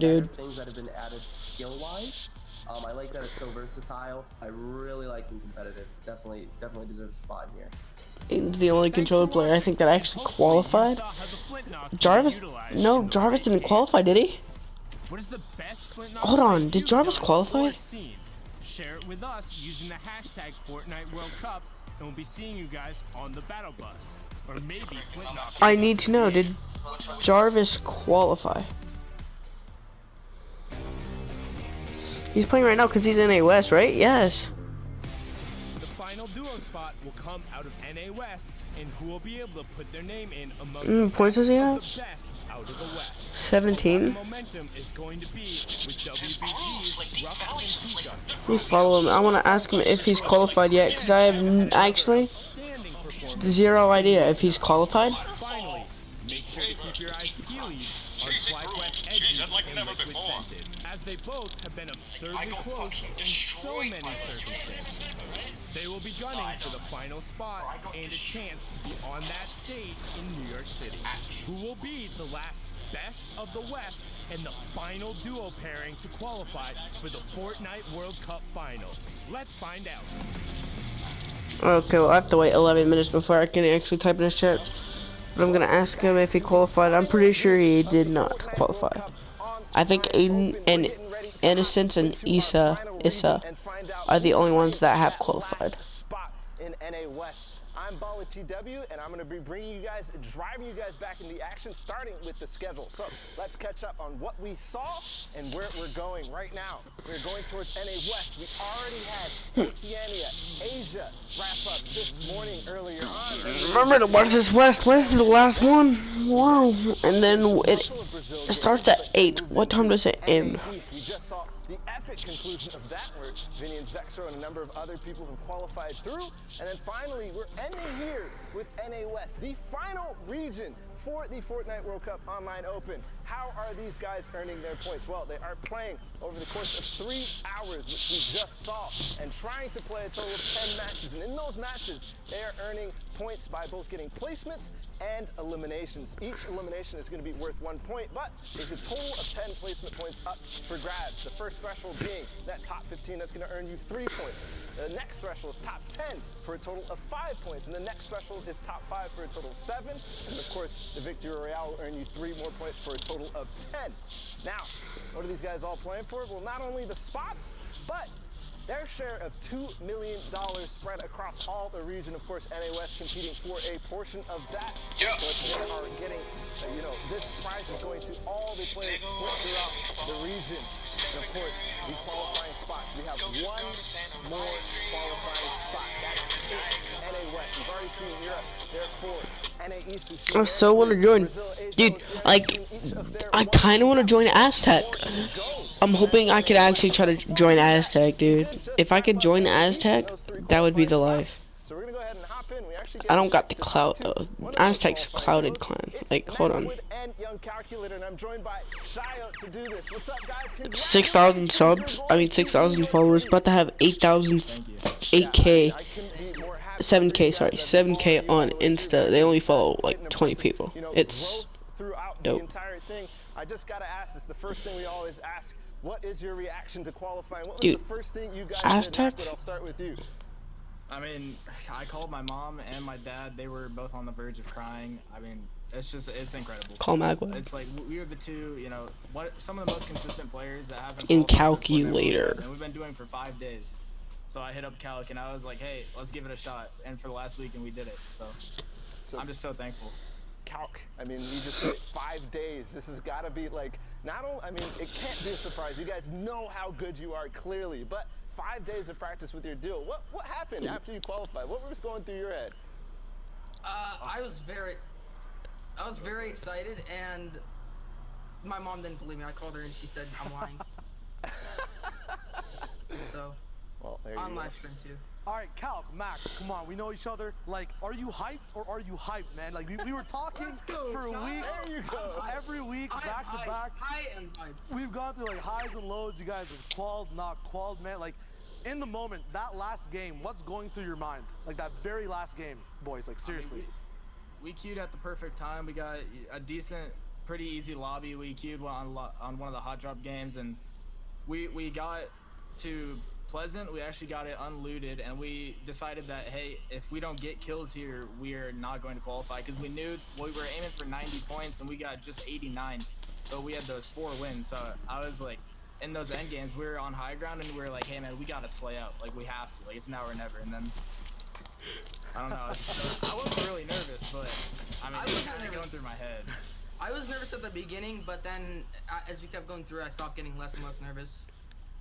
better dude. things that have been added skill-wise. I like that it's so versatile. I really like him competitive. Definitely deserves a spot here. He's the only controller player I think that actually qualified. Jarvis? No, Jarvis didn't qualify, did he? What is the best Flint Hold on, did Jarvis qualify? Share it with us using the hashtag Fortnite World Cup, and we'll be seeing you guys on the battle bus. Or maybe Flint. I need to know, did Jarvis qualify? He's playing right now because he's in NA West, right? Yes. The final duo spot will come out of NA West, and who will be able to put their name in among the points does he have? best out of the West. 17. Momentum is going to be with WBG's Rux and Pika. Let me follow him. I want to ask him if he's qualified yet, because I have actually zero idea if he's qualified. Finally, make sure to keep your eyes peeled on FlyQuest Edgy and Liquid Scented, as they both have been absurdly close in so many circumstances. They will be gunning for the final spot and a chance to be on that stage in New York City. Who will be the last best of the West and the final duo pairing to qualify for the Fortnite World Cup final? Let's find out. Okay, well I have to wait 11 minutes before I can actually type in his chat. But I'm gonna ask him if he qualified. I'm pretty sure he did not qualify. I think Aiden and Innocence and Issa are the only ones that have qualified. In NA West. I'm Bala TW, and I'm going to be bringing you guys, driving you guys back into the action, starting with the schedule. So let's catch up on what we saw and where we're going right now. We're going towards NA West. We already had Oceania, Asia wrap up this morning earlier on. Remember to watch this West. West is the last one. Wow. And then it starts at 8. What time does it end? We just saw the epic conclusion of that, where Vinny and Zexo and a number of other people have qualified through. And then finally, we're ending here with NA West, the final region for the Fortnite World Cup Online Open. How are these guys earning their points? Well, they are playing over the course of 3 hours, which we just saw, and trying to play a total of 10 matches. And in those matches, they are earning points by both getting placements and eliminations. Each elimination is going to be worth 1 point, but there's a total of 10 placement points up for grabs. The first threshold being that top 15, that's going to earn you 3 points. The next threshold is top 10 for a total of 5 points, and the next threshold is top 5 for a total of 7. And of course, the Victory Royale will earn you 3 more points for a total of 10. Now, what are these guys all playing for? Well, not only the spots, but their share of $2 million spread across all the region. Of course, NA West competing for a portion of that. Yeah. But they are getting, you know, this prize is going to all the players split throughout the region. And of course, the qualifying spots. We have one more qualifying spot. That's it. NA West. We've already seen Europe. Therefore, NA East. We've seen I so want to join. Dude, like, I kind of want to join Aztec. I'm hoping I could actually try to join Aztec, dude. If I could join Aztec, that would be the life. I don't got the clout though. Aztec's a clouded clan. Like, hold on. 6,000 subs. I mean 6,000 followers. About to have 8,000, 8K, 7K. Sorry, 7K on Insta. They only follow like 20 people. It's dope. I just gotta ask. It's the first thing we always ask. What is your reaction to qualifying? What was Dude, the first thing you guys Aztec? did? I'll start with you. I mean, I called my mom and my dad. They were both on the verge of crying. I mean, it's incredible. Call Magua. It's like we are the two, you know, some of the most consistent players that haven't. In Calculator. And we've been doing for 5 days. So I hit up Calc and I was like, hey, let's give it a shot. And for the last week, and we did it. So I'm just so thankful. Calc, I mean, you just said 5 days. This has got to be like, not only, I mean, it can't be a surprise. You guys know how good you are, clearly, but 5 days of practice with your duo. What happened after you qualified? What was going through your head? I was very excited, and my mom didn't believe me. I called her and she said I'm lying. So, well, there you on go. live stream too. All right, Calc, Mac, come on, we know each other. Like, are you hyped or are you hyped, man? Like, we were talking for weeks. There you go. Every week, back to back. I am hyped. We've gone through like highs and lows. You guys have qualled, not qualled, man. Like, in the moment, that last game, what's going through your mind? Like, that very last game, boys, like, seriously. I mean, we queued at the perfect time. We got a decent pretty easy lobby. We queued on one of the hot drop games, and we got to Pleasant. We actually got it unlooted, and we decided that, hey, if we don't get kills here, we're not going to qualify, because we knew we were aiming for 90 points, and we got just 89, but we had those 4 wins. So I was like, in those end games, we were on high ground, and we were like, hey man, we gotta slay out. Like, we have to. Like, it's now or never. And then I don't know. I wasn't really nervous, but I mean, it was kind of going through my head. I was nervous at the beginning, but then as we kept going through, I stopped getting less and less nervous.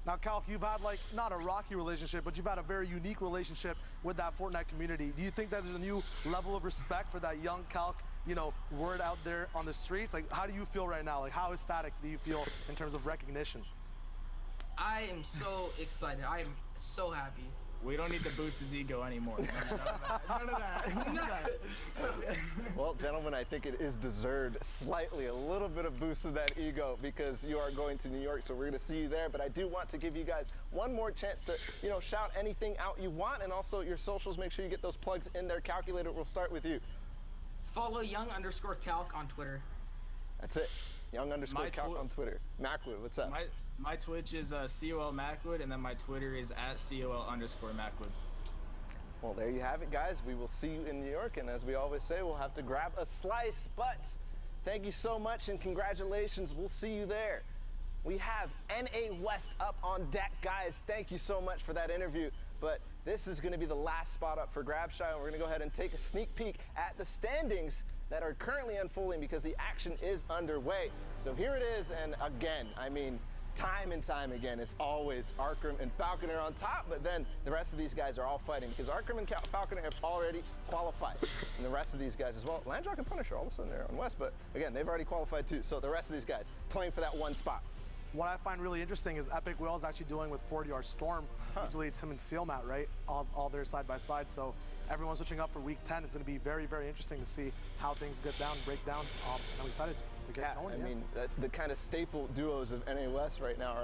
Now, Calc, you've had, like, not a rocky relationship, but you've had a very unique relationship with that Fortnite community. Do you think that there's a new level of respect for that young Calc, you know, word out there on the streets? Like, how do you feel right now? Like, how ecstatic do you feel in terms of recognition? I am so excited. I am so happy. We don't need to boost his ego anymore. None of that. Well, gentlemen, I think it is deserved slightly, a little bit of boost of that ego, because you are going to New York, so we're going to see you there. But I do want to give you guys one more chance to, you know, shout anything out you want, and also your socials. Make sure you get those plugs in there. Calculator, we'll start with you. Follow young_calc on Twitter. That's it. Young_calc on Twitter. Macwood, what's up? My Twitch is COL Macwood, and then my Twitter is @COL_Macwood. Well, there you have it, guys. We will see you in New York, and as we always say, we'll have to grab a slice. But thank you so much, and congratulations. We'll see you there. We have NA West up on deck, guys. Thank you so much for that interview. But this is going to be the last spot up for GrabShy, and we're going to go ahead and take a sneak peek at the standings that are currently unfolding, because the action is underway. So here it is, and again, I mean, time and time again, it's always Arkham and Falconer on top, but then the rest of these guys are all fighting, because Arkham and Falconer have already qualified, and the rest of these guys as well. Landrock and Punisher, all of a sudden they're on West, but again, they've already qualified too, so the rest of these guys playing for that one spot. What I find really interesting is Epic Will is actually doing with 40R Storm. Usually it's him and Sealmat, right? All there side by side. So everyone's switching up for week 10. It's going to be very, very interesting to see how things get down, break down. I'm excited to get going. I mean, that's the kind of staple duos of NA West right now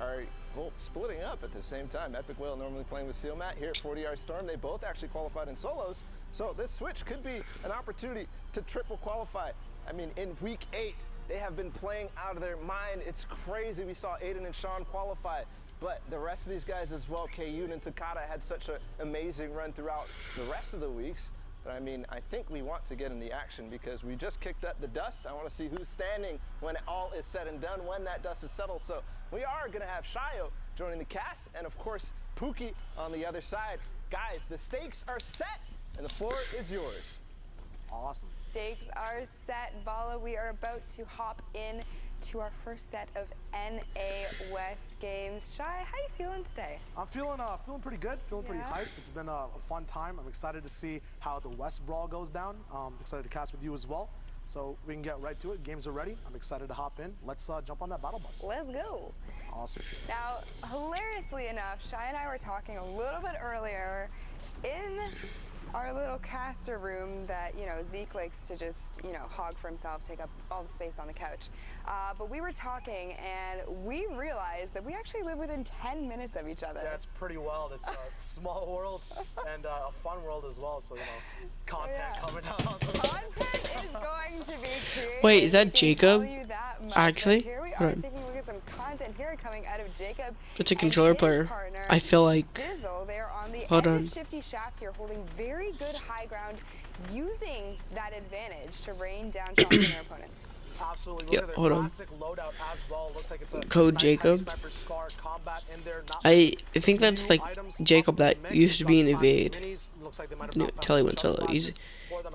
are well, splitting up at the same time. Epic Will normally playing with Sealmat. Here at 40R Storm, they both actually qualified in solos. So this switch could be an opportunity to triple qualify. I mean, in week 8, they have been playing out of their mind. It's crazy. We saw Aiden and Sean qualify, but the rest of these guys as well, Kayun and Takata, had such an amazing run throughout the rest of the weeks. But I mean, I think we want to get in the action, because we just kicked up the dust. I want to see who's standing when all is said and done, when that dust is settled. So we are going to have Shayo joining the cast, and of course, Pookie on the other side. Guys, the stakes are set, and the floor is yours. Awesome. Stakes are set, Bala. We are about to hop in to our first set of NA West games. Shy, how you feeling today? I'm feeling pretty good, pretty hyped. It's been a fun time. I'm excited to see how the West Brawl goes down. Excited to cast with you as well. So we can get right to it. Games are ready. I'm excited to hop in. Let's jump on that battle bus. Let's go. Awesome. Now, hilariously enough, Shy and I were talking a little bit earlier in our little caster room that, you know, Zeke likes to just, you know, hog for himself, take up all the space on the couch. But we were talking, and we realized that we actually live within 10 minutes of each other. Yeah, it's pretty wild. It's a small world and a fun world as well. So, you know, content coming out. Content is going to be created. Wait, is that Jacob? Actually? Here we are taking a look at some content here coming out of Jacob. It's a controller player. I feel like. Dizzle, they are on the Hold edge on. of shifty shafts here, holding very good high ground, using that advantage to rain down shots on their opponents. Absolutely. Look at their classic loadout as well. Looks like it's a Code nice Jacob. sniper scar combat in there. I think that's like Jacob that used to be in Evade. Looks like they might have Telly Winslow. He's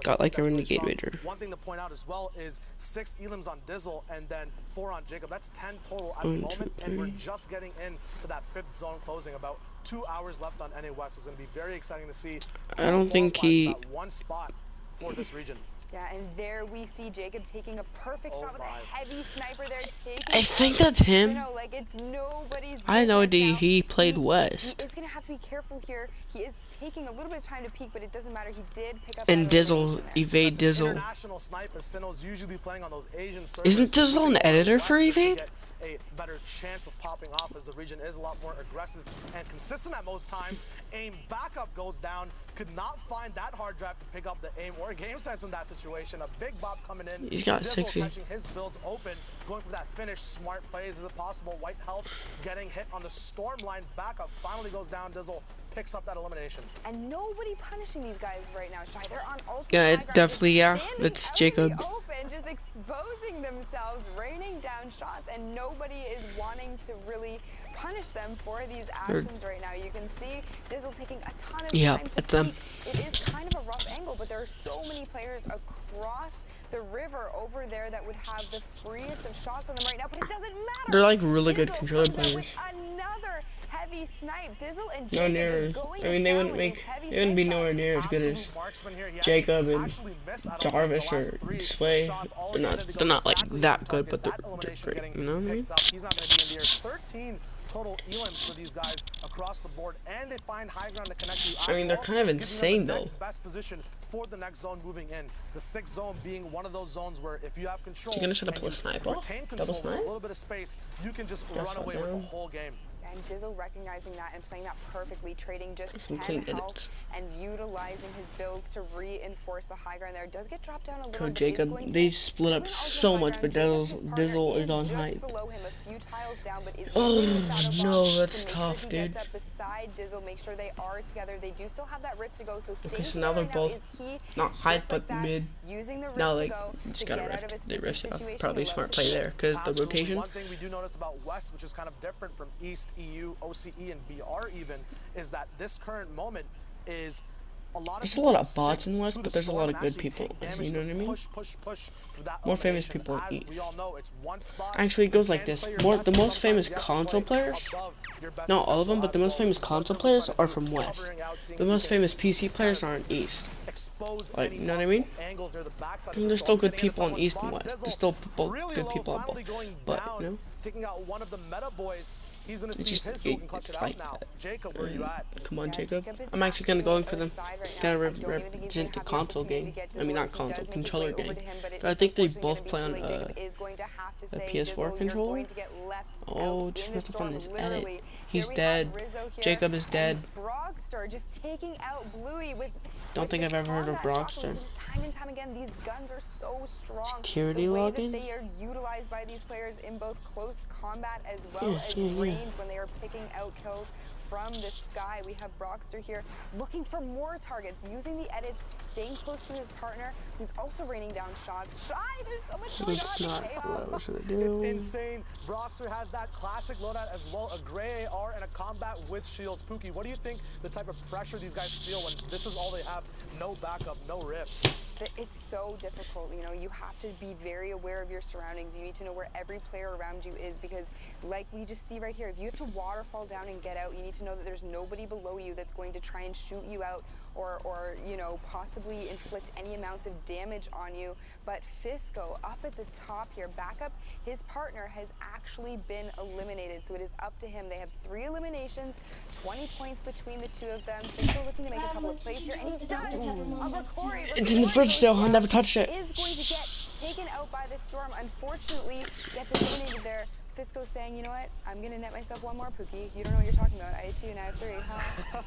got like a renegade major. One thing to point out as well is 6 elims on Dizzle and then 4 on Jacob. That's 10 total at the moment, and we're just getting into that 5th zone closing. About 2 hours left on NA West. It's going to be very exciting to see. I don't think he. That one spot for this region. Yeah, and there we see Jacob taking a perfect shot with a heavy sniper there. I think that's him. You know, like it's nobody's I know business now. he played West. He is going to have to be careful here. He is taking a little bit of time to peek, but it doesn't matter. He did pick up And that elimination Dizzle, there. evade That's an Dizzle. international snipe, as Sinnoh's usually playing on those Asian servers. Isn't Dizzle an editor for West just to evade? get a better chance of popping off, as the region is a lot more aggressive and consistent at most times. Aim backup goes down. Could not find that hard drive to pick up the aim or game sense in that situation. A big bop coming in. He's got Dizzle 60. catching his builds open, going for that finish. Smart plays. Is it possible? White health getting hit on the storm line. Backup finally goes down. Dizzle picks up that elimination. And nobody punishing these guys right now, Shy. They're on ultimate Yeah, high it ground, definitely, just yeah. standing It's out Jacob. in the open, just exposing themselves, raining down shots, and nobody is wanting to really punish them for these actions right now. You can see Dizzle taking a ton of time to peek. It is kind of a rough angle, but there are so many players across the river over there that would have the freest of shots on them right now, but it doesn't matter. They're like really good Dizzle controller comes out players. with another heavy snipe. Dizzle and No Jacob near. is going I mean, to they town wouldn't with make. these heavy They wouldn't be snipe nowhere shots. near as good as Absolute marksman here. He Jacob and actually missed, I don't think, Jarvis the or last 3 Sway. shots all They're again to go not like exactly that on good, target. but That they're elimination great. getting You know what I mean? picked up. He's not going to be in the air. 13 total elims for these guys across the board, and they find high ground to connect to. I mean, they're kind of insane though. Best position for the next zone moving in. The 6th zone being one of those zones where if you have control, You're gonna set up a sniper? retain Double control with a snipe? little bit of space, you can just run away with the whole game. And Dizzle recognizing that and playing that perfectly, trading just Some 10 clean health edits. and utilizing his builds to reinforce the high ground there. Does get dropped down a little So bit. Jacob, they split up so much, but Dizzle is on height. Below him, a few tiles down, but is Oh, using the shadow bomb no, to that's make tough, sure he dude. gets up beside Dizzle, make sure they are together. They do still have that rip to go, so staying Okay, so together now they're right both is key. not height, Just but like that, mid. using the rip Now, to like, go just to gotta get out of a rest. They sticky rest off. situation. Probably They smart love to play shoot. there, because the Absolutely. rotation. One thing we do notice about West, which is kind of different from East, EU, OCE, and BR even, is that this current moment is a lot of There's a people lot of stick bots in West, to but the there's a storm lot of and good actually people. take damage You know to what I mean? push for that More famous elimination. people As eat. we all know, it's one spot. Actually, it goes You like can this. play your The best, but most famous sometimes you have to console play players, above your best not all of them, potential but the as most well, famous which is what console Dizzle's players trying to are do, from West. covering out, seeing The if he most can famous PC players kind are of in East. expose Like, any you know what I mean? possible angles there, the backside of And the there's storm, still good getting into people on someone's East and box. West. Dizzle There's still both really good low, people on finally both. going But, down, you know? taking out one of the meta boys. He's gonna It's see if just, his duel can clutch it's it like out now. that. Jacob, where you at? Come on, Yeah, Jacob. Jacob is I'm actually gonna go in for absolutely them. outside right now. Gotta I don't even think he's gonna represent the have console opportunity game. to get I mean, Dizzle not if he console, does make his controller way over game. to him, but it But I is think they unfortunately both gonna be play too on late. Jacob is going to have to a say, PS4 Dizzle, you're controller. going to get left Oh, out in the first of all, storm, his literally. edit. He's Here we dead. have Rizzo here, Jacob is dead. and Brogster just taking out Bluey with Don't think I've ever heard of combat shots. Brogster. Time and time again, these guns are so strong. Security the way login? that they are utilized by these players in both close combat as well as yeah. range when they are picking out kills from the sky. We have Brogster here looking for more targets, using the edits, staying close to his partner, who's also raining down shots. Shy, there's so much going It's on. not what I should do. It's insane. Brogster has that classic loadout as well, a gray AR and a combat with shields. Pookie, what do you think the type of pressure these guys feel when this is all they have? No backup, no riffs. It's so difficult, you know, you have to be very aware of your surroundings. You need to know where every player around you is, because like we just see right here, if you have to waterfall down and get out, you need to know that there's nobody below you that's going to try and shoot you out or you know, possibly inflict any amounts of damage on you. But Fisco up at the top here, backup, his partner has actually been eliminated, so it is up to him. They have 3 eliminations, 20 points between the two of them. Fisco looking to make a couple of plays here, and he does. It's in the fridge still. I never touched it. Is going to get taken out by the storm. Unfortunately, gets eliminated there. Fisco saying, you know what, I'm going to net myself one more, Pookie. You don't know what you're talking about. I had 2, now I have 3.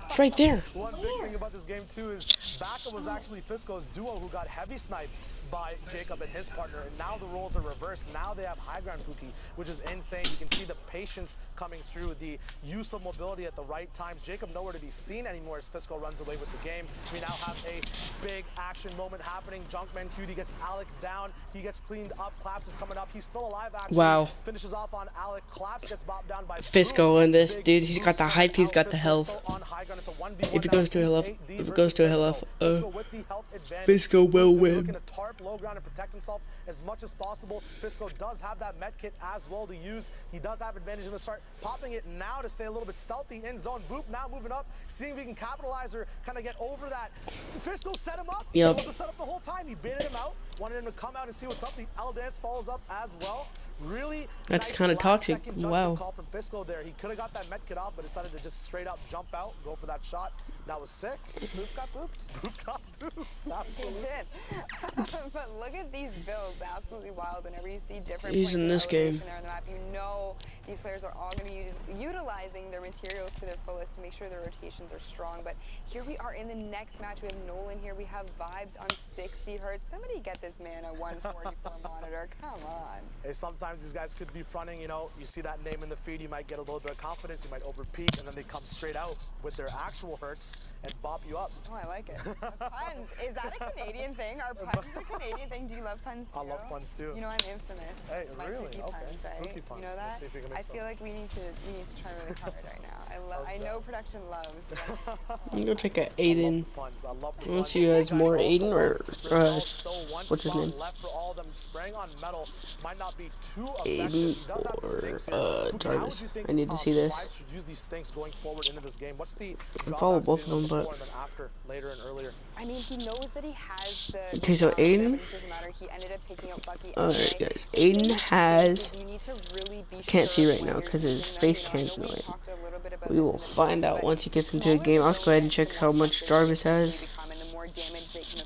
It's right there. One big thing about this game, too, is backup was actually Fisco's duo who got heavy sniped by Jacob and his partner, and now the roles are reversed. Now they have high ground, Pookie, which is insane. You can see the patience coming through, the use of mobility at the right times. Jacob nowhere to be seen anymore as Fisco runs away with the game. We now have a big action moment happening. Junkman Cutie gets Alec down. He gets cleaned up. Claps is coming up. He's still alive, actually. Wow. Finishes off on Alec. Claps gets bopped down by Fisco in this, Big dude. He's got the boost height. He's out. got the Fisco health. still on high ground. It's a 1v1 If it goes to a now. health, 8D if it goes to a versus health, Fisco with the health advantage. Fisco will Looking win. to tarp low ground and protect himself as much as possible. Fisco does have that med kit as well to use. He does have advantage in the start. Popping it now to stay a little bit stealthy in zone. Boop now moving up, seeing if he can capitalize or kind of get over that. Fisco set him up. Yep. It was a setup the whole time. He baited him out, wanted him to come out and see what's up. The L dance follows up as well. Really That's nice kind of toxic. Wow. call from Fisco there. He could have got that med kit off, but decided to just straight up jump out, go for that shot. That was sick. Boop got booped. Boop got booped. Absolutely. He did. But look at these builds, absolutely wild. Whenever you see different He's points in of this game. elevation there on the map, you know these players are all going to be utilizing their materials to their fullest to make sure their rotations are strong. But here we are in the next match. We have Nolan here. We have Vibes on 60 hertz. Somebody get this man a 144 monitor. Come on. Hey, sometimes these guys could be fronting, you know, you see that name in the feed, you might get a little bit of confidence, you might overpeak, and then they come straight out with their actual hertz and bop you up. Oh, I like it. Puns. Is that a Canadian thing? Are puns a Canadian thing? Do you love puns too? I love puns too. You know, I'm infamous. Hey, My really? cookie Okay. puns, right? Cookie puns. You know that? Let's see if we can make I some. feel like we need to try really hard right now. I know production loves. I'm gonna take a Aiden. I love the Let's puns. see who has more, Aiden or Still one what's his spot name? left for all of them. Spraying on metal might not be too effective. Aiden He does have the stinks here. or Cookie, how would Jarvis. you think, I need to see this. Vibes should use these stinks going forward into this game? What's the I follow drawbacks both of being them, before but and then after, later and earlier? I mean, he knows that he has the. Okay, so talent there, Aiden- but it doesn't matter. He ended up taking out Bucky. Alright, anyway. guys. The thing Aiden with has. stinks is you need to really be Can't see sure right when now you're because his using them. face You know, I can't know we do it. talked a little bit about We this will in the find past, out but once he gets into a smaller game. I'll go ahead and zone check hits, how the much more Jarvis effective they has. become and the more damage they can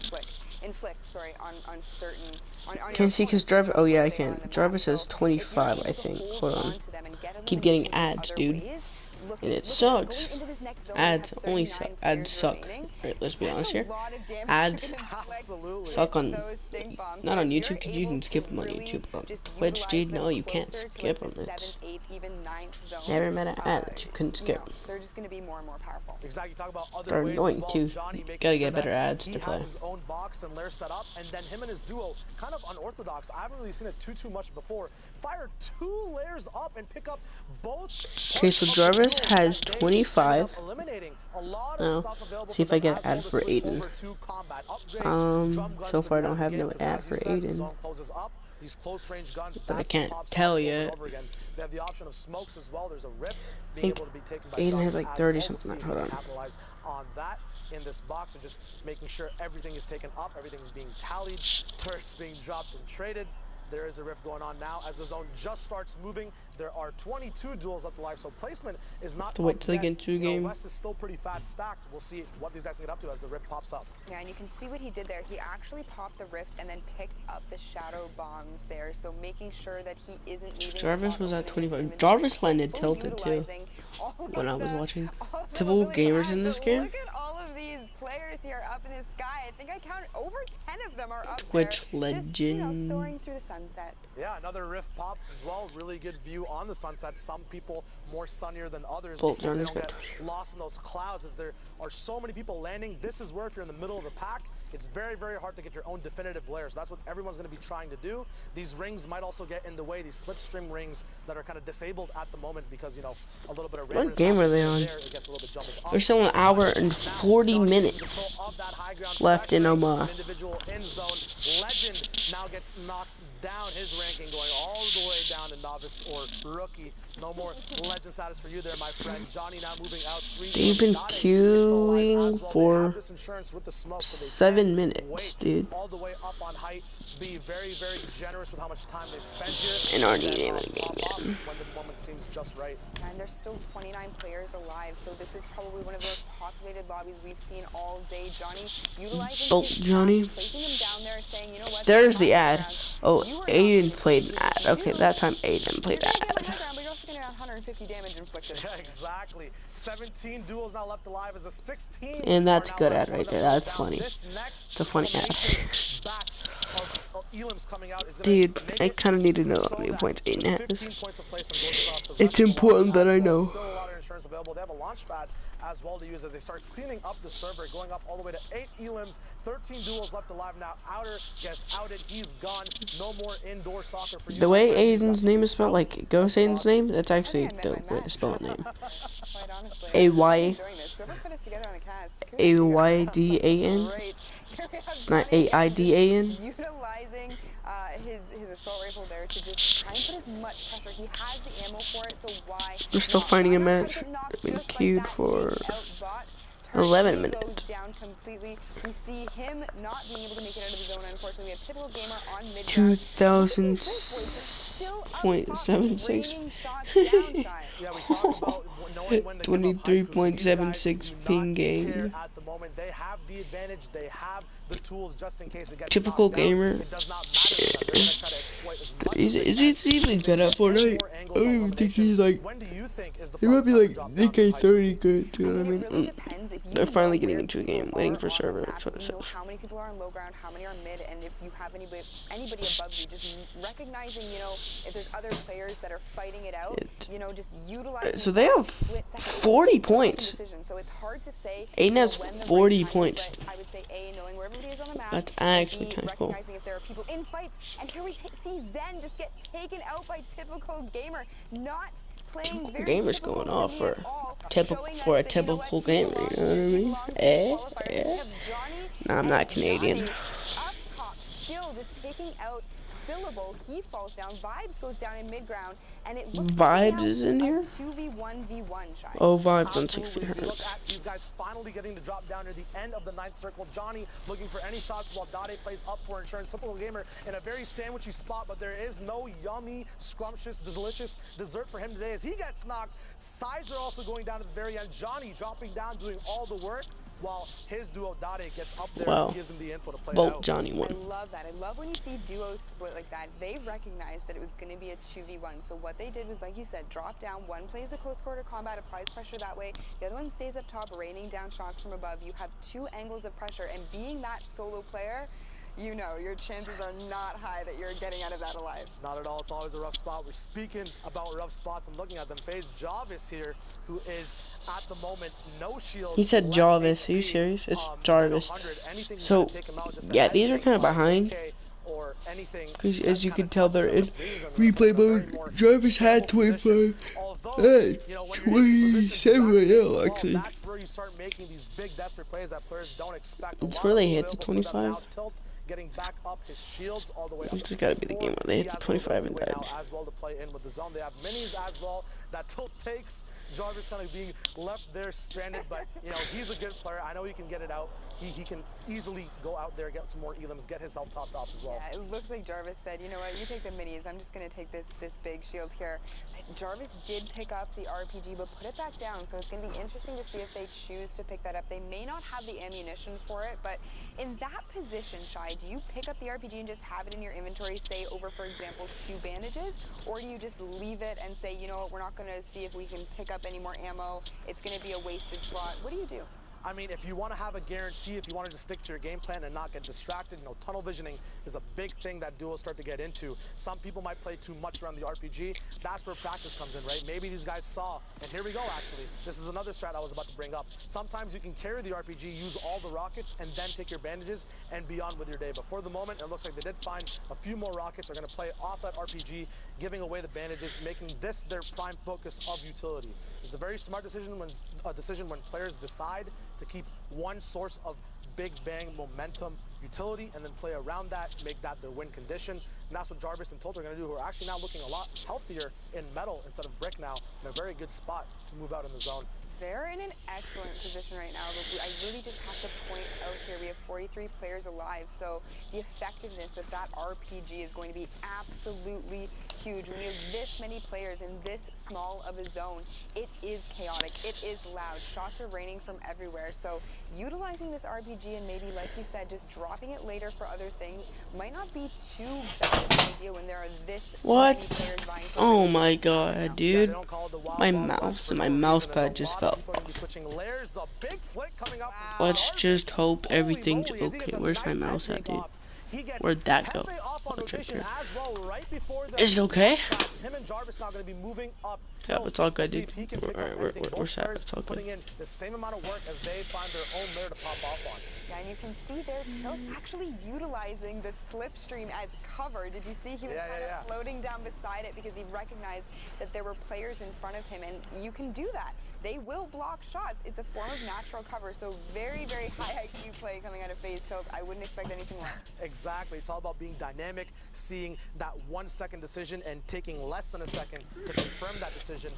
inflict, sorry, on certain on Can't your see because opponents, Jarvis. how Oh yeah, I good they are on can. the map. Jarvis has So if you're 25, able I to think. hold Hold on. on to them and get Keep getting eliminations in ads, other dude. ways, look And at it this. sucks. Going into this next zone, we Ads have only 39 suck. Ads players suck. remaining. Alright, let's be That's honest a here. lot of damage Ads you can inflict Absolutely. suck with on. those stink bombs. Not So on if YouTube you're because you can able skip to them on really YouTube. On just Twitch, utilize dude, them no, you can't closer to, skip like, them. the It's 7th, 8th, even 9th zone, never met an ad that you couldn't skip. know, they're just going to be more and more powerful. Exactly. Talk about other They're ways annoying as well. too. Johnny making Gotta sure get better that ads he to has play. his own box and lair set up, and then him and his duo kind of unorthodox. I haven't really seen it too much before. Fire 2 layers up and pick up both. Okay, so Jarvis has 25. Eliminating a lot Now, of stuff available see for if I them get as well ad to for switch Aiden. over to combat. Upgrades, drum guns So to far I the don't have game, no 'cause ad as for you said, the Aiden. zone closes up. These close range guns, But I that's can't what pops tell off over yet. and over again. They have the option of smokes as well. There's a rift being think able to be taken by Aiden Johnny has like as 30 well. We'll something. see if Hold he on. can capitalize on that in this box, and just making sure everything is taken up, everything's being tallied, turrets being dropped and traded. There is a rift going on now as the zone just starts moving. There are 22 duels left alive, so placement is not To wait up till they yet. get into a You know, game. West is still pretty fat stacked. We'll see what these guys can get up to as the rift pops up. Yeah, and you can see what he did there. He actually popped the rift and then picked up the shadow bombs there, so making sure that he isn't leaving. Jarvis spot was at open in his 25. inventory, Jarvis landed fully tilted too utilizing all when I of was the- watching. all of the Typical mobility he gamers has, in this but game. Look at all of these players here up in the sky. I think I counted over 10 of them are up Twitch there. Just, you know, legend. soaring through the sunset. Yeah, another rift pops as well. Really good view on the sunset. Some people more sunnier than others. Bolt So they Johnny's don't got get lost in those clouds as there are so many people landing. This is where if you're in the middle of the pack, it's very, very hard to get your own definitive layers. That's what everyone's going to be trying to do. These rings might also get in the way, these slipstream rings that are kind of disabled at the moment because, you know, a little bit of What randomness game are they happens on? here. It gets a little bit jumbled up. There's still an hour and 40 Now, Johnny, minutes control of that high ground left in pressuring Omaha. an individual in zone. Legend now gets knocked down, his ranking going all the way down to novice or rookie. No more legend status for you there, my friend. Johnny now moving out 3. They've been Got it. queuing It's still alive as well. They for have this insurance with the smoke, so they 7 can minutes, wait dude. all the way up on height. Be very, very generous with how much time they spend here. And already then, name of the pop game, off man. when the moment seems just right. And there's still 29 players alive, so this is probably one of the most populated lobbies we've seen all day. Johnny utilizing Bolt his Johnny. traps, placing them down there, saying, you know what? There's this the is my ad. ground. Oh, You are not Aiden going to played use an it. ad. If you Okay, do, that time Aiden played you're gonna get ad. my high ground, but you're also going to have 150 damage inflicted. Yeah, exactly. 17 duels now left alive as a 16. And that's are now good left. ad One right of there. them goes That's down. funny. This next It's a funny ad. elimination batch of elims coming out is gonna Dude, make I it kind of need to know so how many that points Aiden 15 has. points of placement goes across the It's rest of the important lobby that I as well. know. Still a lot of insurance available. They have a launch pad as well to use as they start cleaning up the server, going up all the way to 8 elims. 13 duels left alive now. Outer gets outed. He's gone. No more indoor soccer for you. The way my friend. He's Aiden's got name is spelled, out. like Ghost Aiden's name, that's actually I think I the met my way to match. spell a name. Quite honestly. A-Y- I'm enjoying this. Whoever put us together on the cast, kudos to you guys. A-Y-D-A-N? Great. It's not AIDAN. Utilizing his assault rifle there to just try and put as much pressure. He has the ammo for it, so why? We're still finding a match. I've been queued for 11 minutes. Goes down completely. We see him not being able to make it out of the zone. Unfortunately, we have typical gamer on mid. 2000.76. Yeah, we talk about knowing when to 23.76 ping game. At the moment, they have the advantage. They have the tools just in case it gets Typical gamer. It does not matter to them. They're gonna try to exploit as much Is he even good at Fortnite? I don't even think he's like. When do you think is the He might be like DK30 good. You know what I mean? They're finally getting into a game, waiting for server. That's what it says. How many people are on low ground? How many are mid? And if you have anybody above you, just recognizing, if there's other players that are fighting it out, just utilizing. So they have 40 points. So it's hard to say. Aiden has 40 points. I would say A, knowing where everybody is on the map. That's actually kind of cool. Recognizing if there are people in fights, and here we see Zen just get taken out by typical gamer, not playing very gamer's typical going off for a that, typical gamer. You know what I mean? Nah, I'm not Canadian. Up top, still just taking out Syllable. He falls down. Vibes goes down in mid ground, and it looks Vibes is in here. 2v1v1 shot. Oh, Vibes on Absolutely. 16 We look hertz. at these guys finally getting to drop down near the end of the 9th circle. Johnny looking for any shots while Dade plays up for insurance. Typical gamer in a very sandwichy spot, but there is no yummy, scrumptious, delicious dessert for him today as he gets knocked. Sizer also going down at the very end. Johnny dropping down, doing all the work, while his duo Dade gets up there and gives him the info to play Vote out. Johnny won. I love that. I love when you see duos split like that. They recognized that it was going to be a 2v1. So what they did was, like you said, drop down. One plays a close quarter combat, applies pressure that way. The other one stays up top, raining down shots from above. You have two angles of pressure, and being that solo player, your chances are not high that you're getting out of that alive. Not at all. It's always a rough spot. We're speaking about rough spots and looking at them. FaZe Jarvis here, who is at the moment no shield. He said Jarvis. Are you serious? It's Jarvis. So, yeah, these are kind of behind. Because as you can tell, they're in replay mode. Jarvis had 25. Hey, 27 right now, actually. That's where you start making these big desperate plays that players don't expect. It's where they hit the 25. Getting back up his shields all the way up. This has got to be the game where they hit the 25 and died. As well to play in with the zone. They have minis as well. That tilt takes Jarvis kind of being left there stranded, but he's a good player. I know he can get it out. He can easily go out there, get some more elims, get his health topped off as well. Yeah, it looks like Jarvis said, you know what, you take the minis. I'm just going to take this big shield here. Jarvis did pick up the RPG, but put it back down, so it's going to be interesting to see if they choose to pick that up. They may not have the ammunition for it, but in that position, Shy, do you pick up the RPG and just have it in your inventory, say over, for example, 2 bandages, or do you just leave it and say, you know what, we're not going to see if we can pick up any more ammo, it's going to be a wasted slot? What do you do? I mean, if you want to have a guarantee, if you want to just stick to your game plan and not get distracted, tunnel visioning is a big thing that duos start to get into. Some people might play too much around the RPG. That's where practice comes in, right? Maybe these guys saw, and here we go, actually. This is another strat I was about to bring up. Sometimes you can carry the RPG, use all the rockets, and then take your bandages and be on with your day. But for the moment, it looks like they did find a few more rockets. Are going to play off that RPG, giving away the bandages, making this their prime focus of utility. It's a very smart decision when players decide to keep one source of big bang momentum utility and then play around that, make that their win condition. And that's what Jarvis and Tolt are going to do, who are actually now looking a lot healthier in metal instead of brick now, in a very good spot to move out in the zone. They're in an excellent position right now, but I really just have to point out here, we have 43 players alive, so the effectiveness of that RPG is going to be absolutely huge. When you have this many players in this small of a zone, it is chaotic, it is loud, shots are raining from everywhere, so utilizing this RPG and maybe, like you said, just dropping it later for other things might not be too bad of an idea when there are this many players vying for Oh my god, dude. My mouse and my mouse pad just fell. Let's just hope everything's okay. Where's my mouse at, dude? He gets Where'd that go? Pepe off on Oh, it's right rotation there. as well, right before the Is it okay? him and Jarvis now going to be moving up Yeah, tilt it's all to good, see dude. if he can pick up Alright, anything. we're Both set. players It's all good. putting in the same amount of work as they find their own lair to pop off on. Yeah, and you can see their tilt actually utilizing the slipstream as cover. Did you see he was kind of floating down beside it because he recognized that there were players in front of him, and you can do that. They will block shots. It's a form of natural cover, so very, very high IQ play coming out of phase tilt. I wouldn't expect anything less. Exactly. It's all about being dynamic, seeing that 1 second decision and taking less than a second to confirm that decision.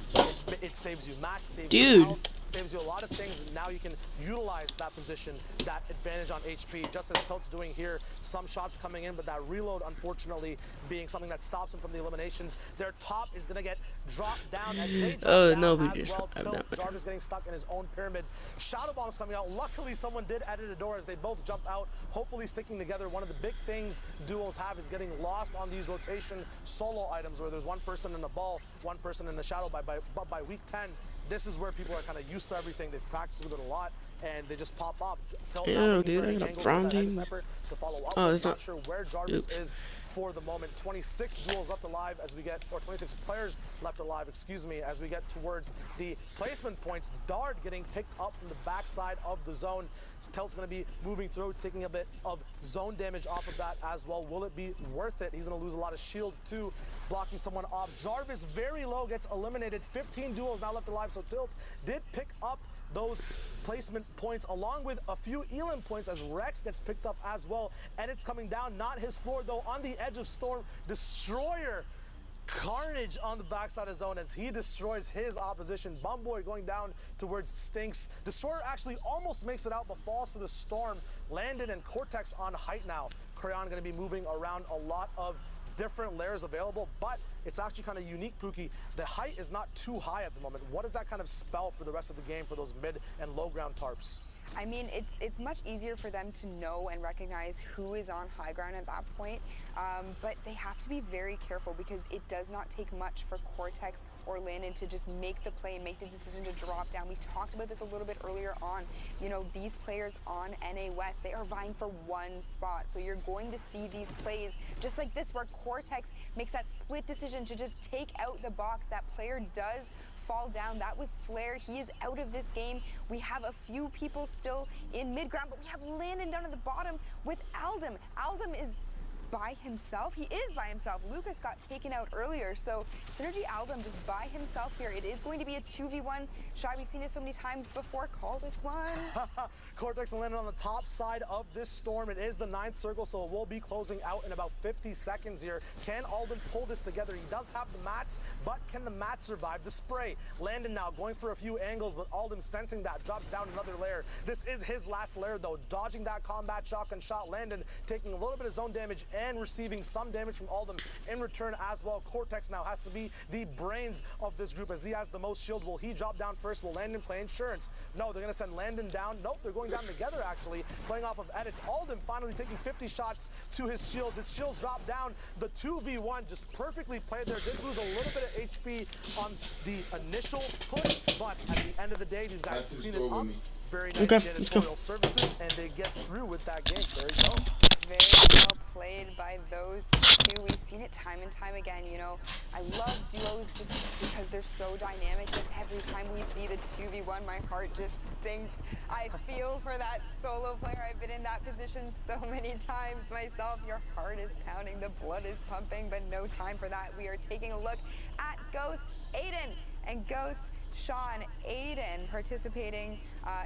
It saves you match, saves you health, saves you a lot of things, and now you can utilize that position, that advantage on HP, just as Tilt's doing here. Some shots coming in, but that reload, unfortunately, being something that stops him from the eliminations. Their top is going to get dropped down as they drop down as well. Tilt, Jarvis getting stuck in his own pyramid. Shadow Bomb's coming out. Luckily, someone did edit a door as they both jump out, hopefully sticking together. One of the big things duos have is getting lost on these rotation solo items where there's one person in the ball, one person in the shadow. But by week 10, this is where people are kind of used to everything. They've practiced with it a lot, and they just pop off. Ew, dude, there's a brown team. To follow up. Oh, not sure where Jarvis is for the moment. 26 duels left alive as we get, or 26 players left alive, excuse me, as we get towards the placement points. Dart getting picked up from the backside of the zone. Tilt's going to be moving through, taking a bit of zone damage off of that as well. Will it be worth it? He's going to lose a lot of shield too, blocking someone off. Jarvis very low, gets eliminated. 15 duels now left alive, so Tilt did pick up those placement points along with a few Elam points as Rex gets picked up as well. And it's coming down, not his floor though, on the edge of Storm. Destroyer carnage on the backside of zone as he destroys his opposition. Bumboy going down towards Stinks. Destroyer actually almost makes it out but falls to the Storm. Landon and Cortex on height now. Crayon going to be moving around a lot of different layers available, but it's actually kind of unique, Pookie. The height is not too high at the moment. What does that kind of spell for the rest of the game for those mid and low ground tarps? I mean, it's much easier for them to know and recognize who is on high ground at that point, but they have to be very careful because it does not take much for Cortex or Landon to just make the play and make the decision to drop down. We talked about this a little bit earlier on. You know, these players on NA West, they are vying for one spot. So you're going to see these plays just like this where Cortex makes that split decision to just take out the box. That player does fall down. That was Flair. He is out of this game. We have a few people still in mid ground, but we have Landon down at the bottom with Aldum. Aldum is by himself. He is by himself. Lucas got taken out earlier, so Synergy Aldum just by himself here. It is going to be a 2v1. Shy, we've seen it so many times before. Call this one. Cortex and Landon on the top side of this Storm. It is the 9th circle, so it will be closing out in about 50 seconds here. Can Aldum pull this together? He does have the mats, but can the mats survive the spray? Landon now going for a few angles, but Aldum sensing that drops down another layer. This is his last layer, though. Dodging that combat shotgun shot. Landon taking a little bit of zone damage and receiving some damage from Aldum in return as well. Cortex now has to be the brains of this group as he has the most shield. Will he drop down first? Will Landon play insurance? No, they're going to send Landon down. Nope, they're going down together actually, playing off of edits. Aldum finally taking 50 shots to his shields. His shields drop down. The 2v1 just perfectly played there. Did lose a little bit of HP on the initial push, but at the end of the day, these guys clean it up. Very nice janitorial services, and they get through with that game. There you go. Very well played by those two. We've seen it time and time again. You know, I love duos just because they're so dynamic, but every time we see the 2v1, my heart just sinks. I feel for that solo player. I've been in that position so many times myself. Your heart is pounding, the blood is pumping, but no time for that. We are taking a look at Ghost, Aiden, and Ghost, Sean, Aiden participating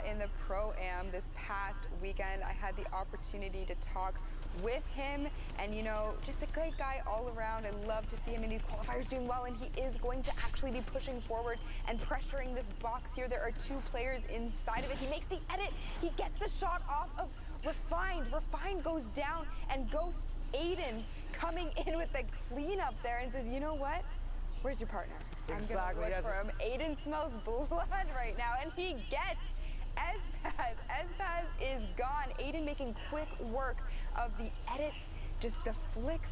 in the Pro-Am this past weekend. I had the opportunity to talk with him, and you know, just a great guy all around. I love to see him in these qualifiers doing well, and he is going to actually be pushing forward and pressuring this box here. There are 2 players inside of it. He makes the edit. He gets the shot off of Refined. Refined goes down, and Ghost Aiden coming in with the cleanup there and says, you know what? Where's your partner? Exactly. I'm gonna look for him. Aiden smells blood right now, and he gets Espaz. Espaz is gone. Aiden making quick work of the edits, just the flicks.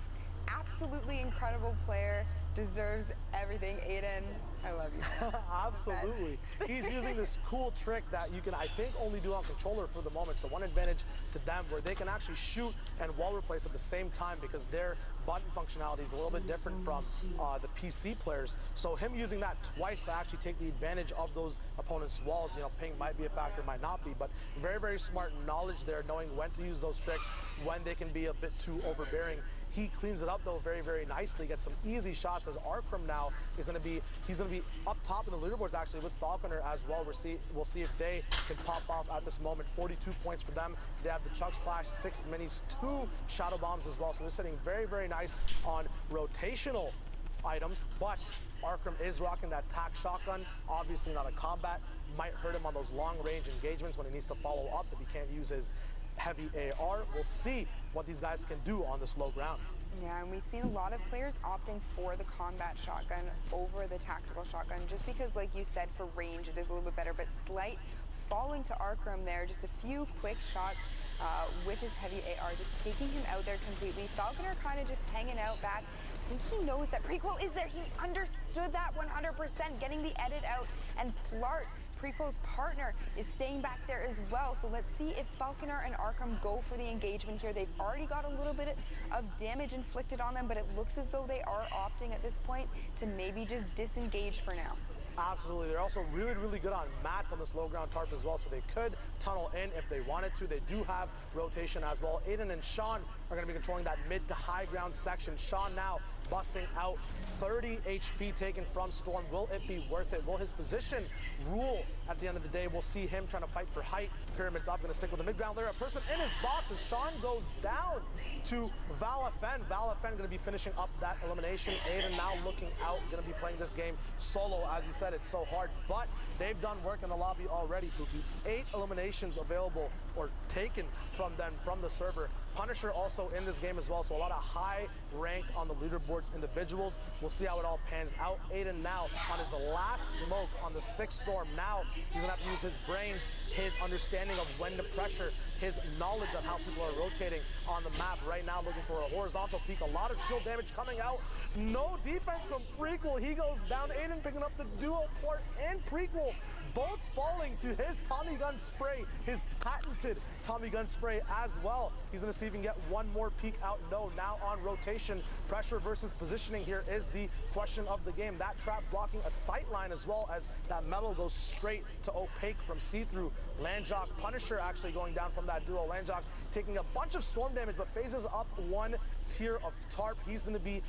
Absolutely incredible player. deserves everything. Aiden, I love you. Absolutely. He's using this cool trick that you can, I think, only do on controller for the moment. So one advantage to them where they can actually shoot and wall replace at the same time because their button functionality is a little bit different from the PC players. So him using that twice to actually take the advantage of those opponents' walls, you know, ping might be a factor, might not be, but very, very smart knowledge there, knowing when to use those tricks, when they can be a bit too overbearing. He cleans it up though very, very nicely, gets some easy shots as Arkram now is going to be, he's going to be up top in the leaderboards actually with Falconer as well. We'll see if they can pop off at this moment. 42 points for them. They have the Chug Splash, 6 minis, 2 Shadow Bombs as well. So they're sitting very, very nice on rotational items, but Arkram is rocking that tac shotgun, obviously not a combat, might hurt him on those long range engagements when he needs to follow up if he can't use his heavy AR. We'll see what these guys can do on this low ground. Yeah, and we've seen a lot of players opting for the combat shotgun over the tactical shotgun, just because, like you said, for range it is a little bit better, but slight falling to Arkram there, just a few quick shots with his heavy AR, just taking him out there completely. Falconer kind of just hanging out back. I think he knows that Prequel is there. He understood that 100%, getting the edit out, and Plart, Prequel's partner, is staying back there as well. So let's see if Falconer and Arkram go for the engagement here. They've already got a little bit of damage inflicted on them, but it looks as though they are opting at this point to maybe just disengage for now. Absolutely. They're also really, really good on mats on this low ground tarp as well, so they could tunnel in if they wanted to. They do have rotation as well. Aiden and Sean are going to be controlling that mid to high ground section. Sean now busting out 30 HP taken from Storm. Will it be worth it? Will his position rule at the end of the day? We'll see him trying to fight for height. Pyramid's up, going to stick with the mid ground layer. A person in his box as Sean goes down to Valafen. Valafen going to be finishing up that elimination. Aiden now looking out, going to be playing this game solo. As you said, it's so hard, but they've done work in the lobby already, Pookie. 8 eliminations available or taken from them from the server. Punisher also in this game as well, so a lot of high ranked on the leaderboards individuals. We'll see how it all pans out. Aiden now on his last smoke on the 6th Storm. Now he's gonna have to use his brains, his understanding of when to pressure, his knowledge on how people are rotating on the map. Right now looking for a horizontal peak, a lot of shield damage coming out. No defense from Prequel. He goes down. Aiden picking up the duo Port and Prequel, both falling to his Tommy gun spray, his patented Tommy gun spray as well. He's gonna see if he can get one more peek out. No, now on rotation. Pressure versus positioning here is the question of the game. That trap blocking a sight line as well as that metal goes straight to opaque from see-through. Landjock, Punisher actually going down from that duo. Landjock taking a bunch of storm damage but phases up 1 tier of tarp. He's gonna be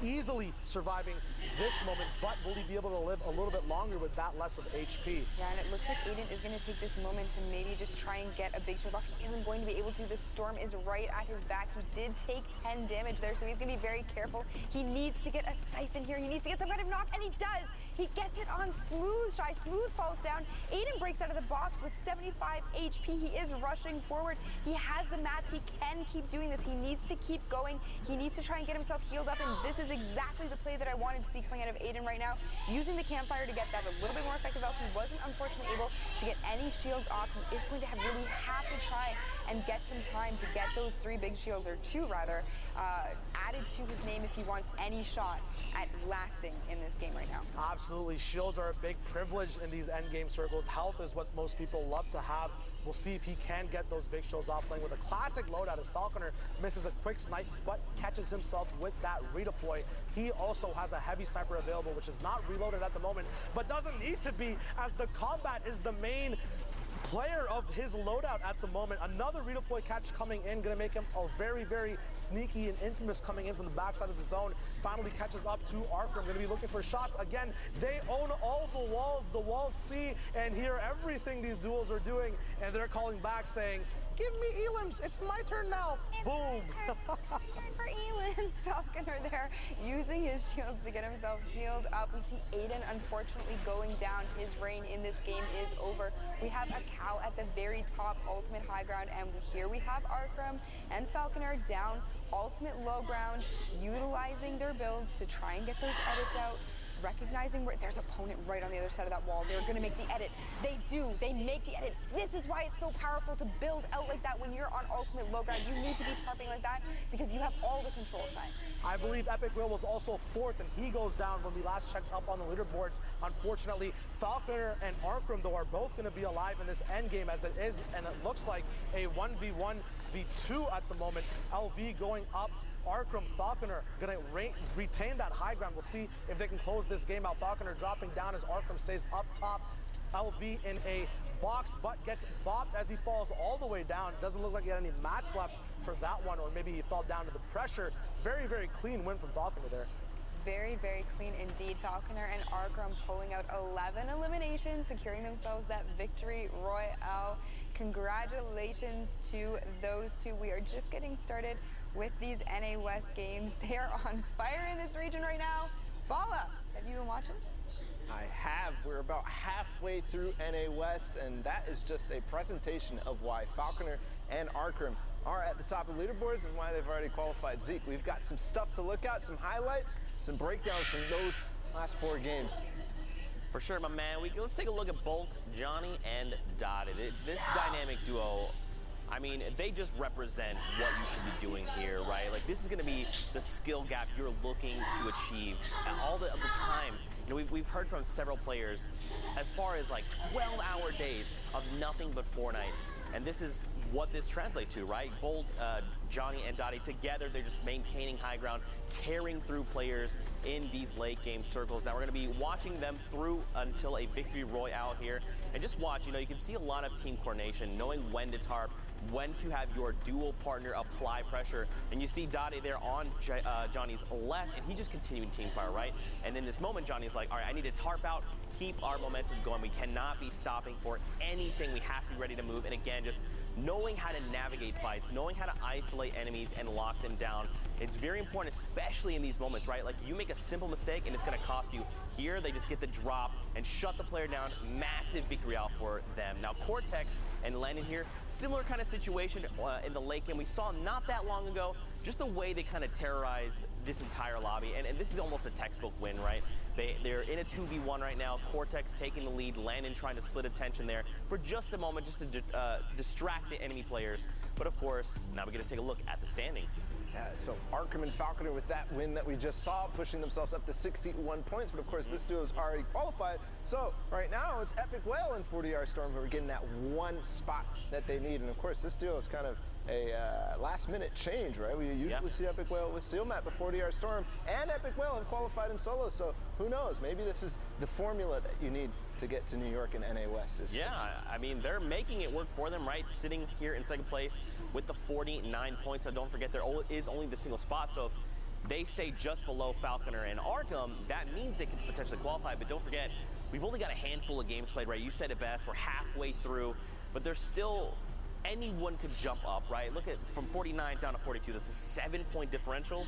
easily surviving this moment, but will he be able to live a little bit longer with that less of HP? Yeah, and it looks like Aiden is going to take this moment to maybe just try and get a big shield off. He isn't going to be able to. The storm is right at his back. He did take 10 damage there, so he's going to be very careful. He needs to get a siphon here. He needs to get some kind of knock, and he does. He gets it on Smooth. Shy Smooth falls down. Aiden breaks out of the box with 75 HP. He is rushing forward. He has the mats. He can keep doing this. He needs to keep going. He needs to try and get himself healed up, and this is exactly the play that I wanted to see coming out of Aiden right now. Using the campfire to get that a little bit more effective out. He wasn't unfortunately able to get any shields off. He is going to really have to try and get some time to get those 3 big shields, or 2 rather, added to his name if he wants any shot at lasting in this game right now. Absolutely. Shields are a big privilege in these endgame circles. Health is what most people love to have. We'll see if he can get those big shields off, playing with a classic loadout as Falconer misses a quick snipe but catches himself with that redeploy. He also has a heavy sniper available, which is not reloaded at the moment, but doesn't need to be, as the combat is the main player of his loadout at the moment. Another redeploy catch coming in, gonna make him a very, very sneaky and infamous coming in from the backside of the zone. Finally catches up to Arkram, gonna be looking for shots. Again, they own all the walls. The walls see and hear everything these duels are doing, and they're calling back saying, "Give me elims, it's my turn now." It's boom. Turn for elims. Falconer there using his shields to get himself healed up. We see Aiden unfortunately going down. His reign in this game is over. We have a cow at the very top, ultimate high ground, and here we have Arkram and Falconer down ultimate low ground, utilizing their builds to try and get those edits out. recognizing where there's opponent right on the other side of that wall. They're going to make the edit. They do. They make the edit. This is why it's so powerful to build out like that when you're on ultimate low ground. You need to be tarping like that because you have all the control, Shine. I believe Epic Will was also fourth, and he goes down when we last checked up on the leaderboards. Unfortunately, Falconer and Arkram, though, are both going to be alive in this end game, as it is, and it looks like a 1v1, v2 at the moment. LV going up. Arkram, Falconer going to retain that high ground. We'll see if they can close this game out. Falconer dropping down as Arkram stays up top. LV in a box, but gets bopped as he falls all the way down. Doesn't look like he had any match left for that one, or maybe he fell down to the pressure. Very, very clean win from Falconer there. Very, very clean indeed. Falconer and Arkram pulling out 11 eliminations, securing themselves that victory royale. Congratulations to those two. We are just getting started with these NA West games. They are on fire in this region right now. Bala, have you been watching? I have. We're about halfway through NA West, and that is just a presentation of why Falconer and Arkram are at the top of leaderboards and why they've already qualified. Zeke, we've got some stuff to look at, some highlights, some breakdowns from those last 4 games. For sure, my man. Let's take a look at Bolt, Johnny, and Dotted. This dynamic duo, I mean, they just represent what you should be doing here, right? Like, this is going to be the skill gap you're looking to achieve all the time. You know, we've heard from several players as far as like 12-hour days of nothing but Fortnite. And this is what this translates to, right? Bolt, Johnny, and Dottie together, they're just maintaining high ground, tearing through players in these late game circles. Now we're gonna be watching them through until a victory royale here. And just watch, you know, you can see a lot of team coordination, knowing when to tarp, when to have your dual partner apply pressure. And you see Dottie there on Johnny's left, and he just continuing team fire, right? And in this moment, Johnny's like, all right, I need to tarp out, keep our momentum going. We cannot be stopping for anything. We have to be ready to move. And again, just knowing how to navigate fights, knowing how to isolate enemies and lock them down. It's very important, especially in these moments, right? Like, you make a simple mistake and it's gonna cost you. Here, they just get the drop and shut the player down. Massive victory out for them. Now, Cortex and Landon here, similar kind of situation in the late game. We saw not that long ago, just the way they kind of terrorize this entire lobby. And this is almost a textbook win, right? They're in a 2v1 right now. Cortex taking the lead, Landon trying to split attention there for just a moment, just to distract the enemy players. But of course, now we're going to take a look at the standings. Yeah, so Arkram and Falconer with that win that we just saw, pushing themselves up to 61 points. But of course, this duo is already qualified. So right now, it's Epic Whale and 40R Storm who are getting that one spot that they need. And of course, this duo is kind of a last-minute change, right? We usually see Epic Whale with Sealmat, but 40R Storm and Epic Whale have qualified in solo. So who knows? Maybe this is the formula that you need to get to New York and NA West this year. Yeah, I mean, they're making it work for them, right? Sitting here in second place with the 49 points. So don't forget, there is only the single spot. So if they stay just below Falconer and Arkram, that means they could potentially qualify. But don't forget, we've only got a handful of games played, right? You said it best. We're halfway through, but there's still anyone could jump up, right? Look at from 49 down to 42. That's a 7-point differential.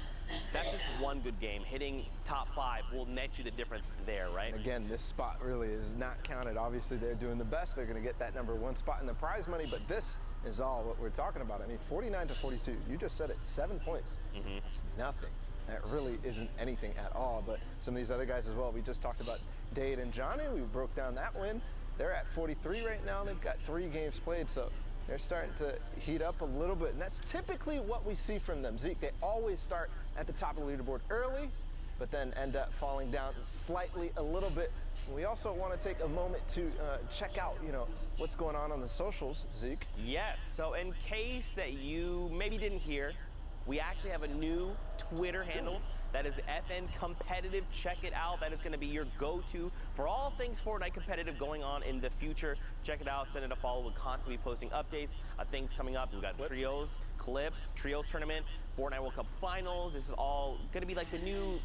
That's just one good game. Hitting top 5 will net you the difference there, right? And again, this spot really is not counted. Obviously, they're doing the best. They're going to get that #1 spot in the prize money, but this is all what we're talking about. I mean, 49 to 42, you just said it, 7 points. It's nothing. That really isn't anything at all, but some of these other guys as well. We just talked about Dade and Johnny. We broke down that win. They're at 43 right now. They've got 3 games played, so they're starting to heat up a little bit, and that's typically what we see from them. Zeke, they always start at the top of the leaderboard early, but then end up falling down slightly a little bit. We also want to take a moment to check out, you know, what's going on the socials, Zeke. Yes, so in case that you maybe didn't hear, we actually have a new Twitter handle that is FN Competitive. Check it out. That is going to be your go-to for all things Fortnite competitive going on in the future. Check it out. Send it a follow. We'll constantly be posting updates of things coming up. We've got trios, clips, trios tournament, Fortnite World Cup finals. This is all going to be like the new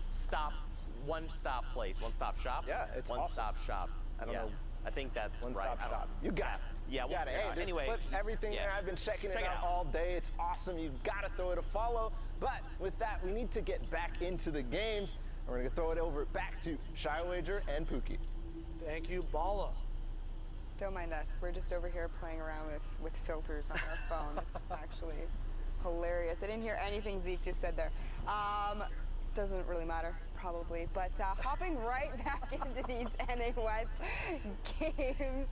one-stop place, one-stop shop. Yeah, it's one-stop shop. I don't know. I think that's right. One-stop shop. You got it. Yeah, we'll got it. figure it Hey, out. there's Anyway, clips, everything there. I've been checking it out all day. It's awesome. You've got to throw it a follow. But with that, we need to get back into the games. And we're going to throw it over back to Shy Wager and Pookie. Thank you, Bala. Don't mind us. We're just over here playing around with filters on our phone. It's actually hilarious. I didn't hear anything Zeke just said there. Doesn't really matter. probably. But hopping right back into these NA West games,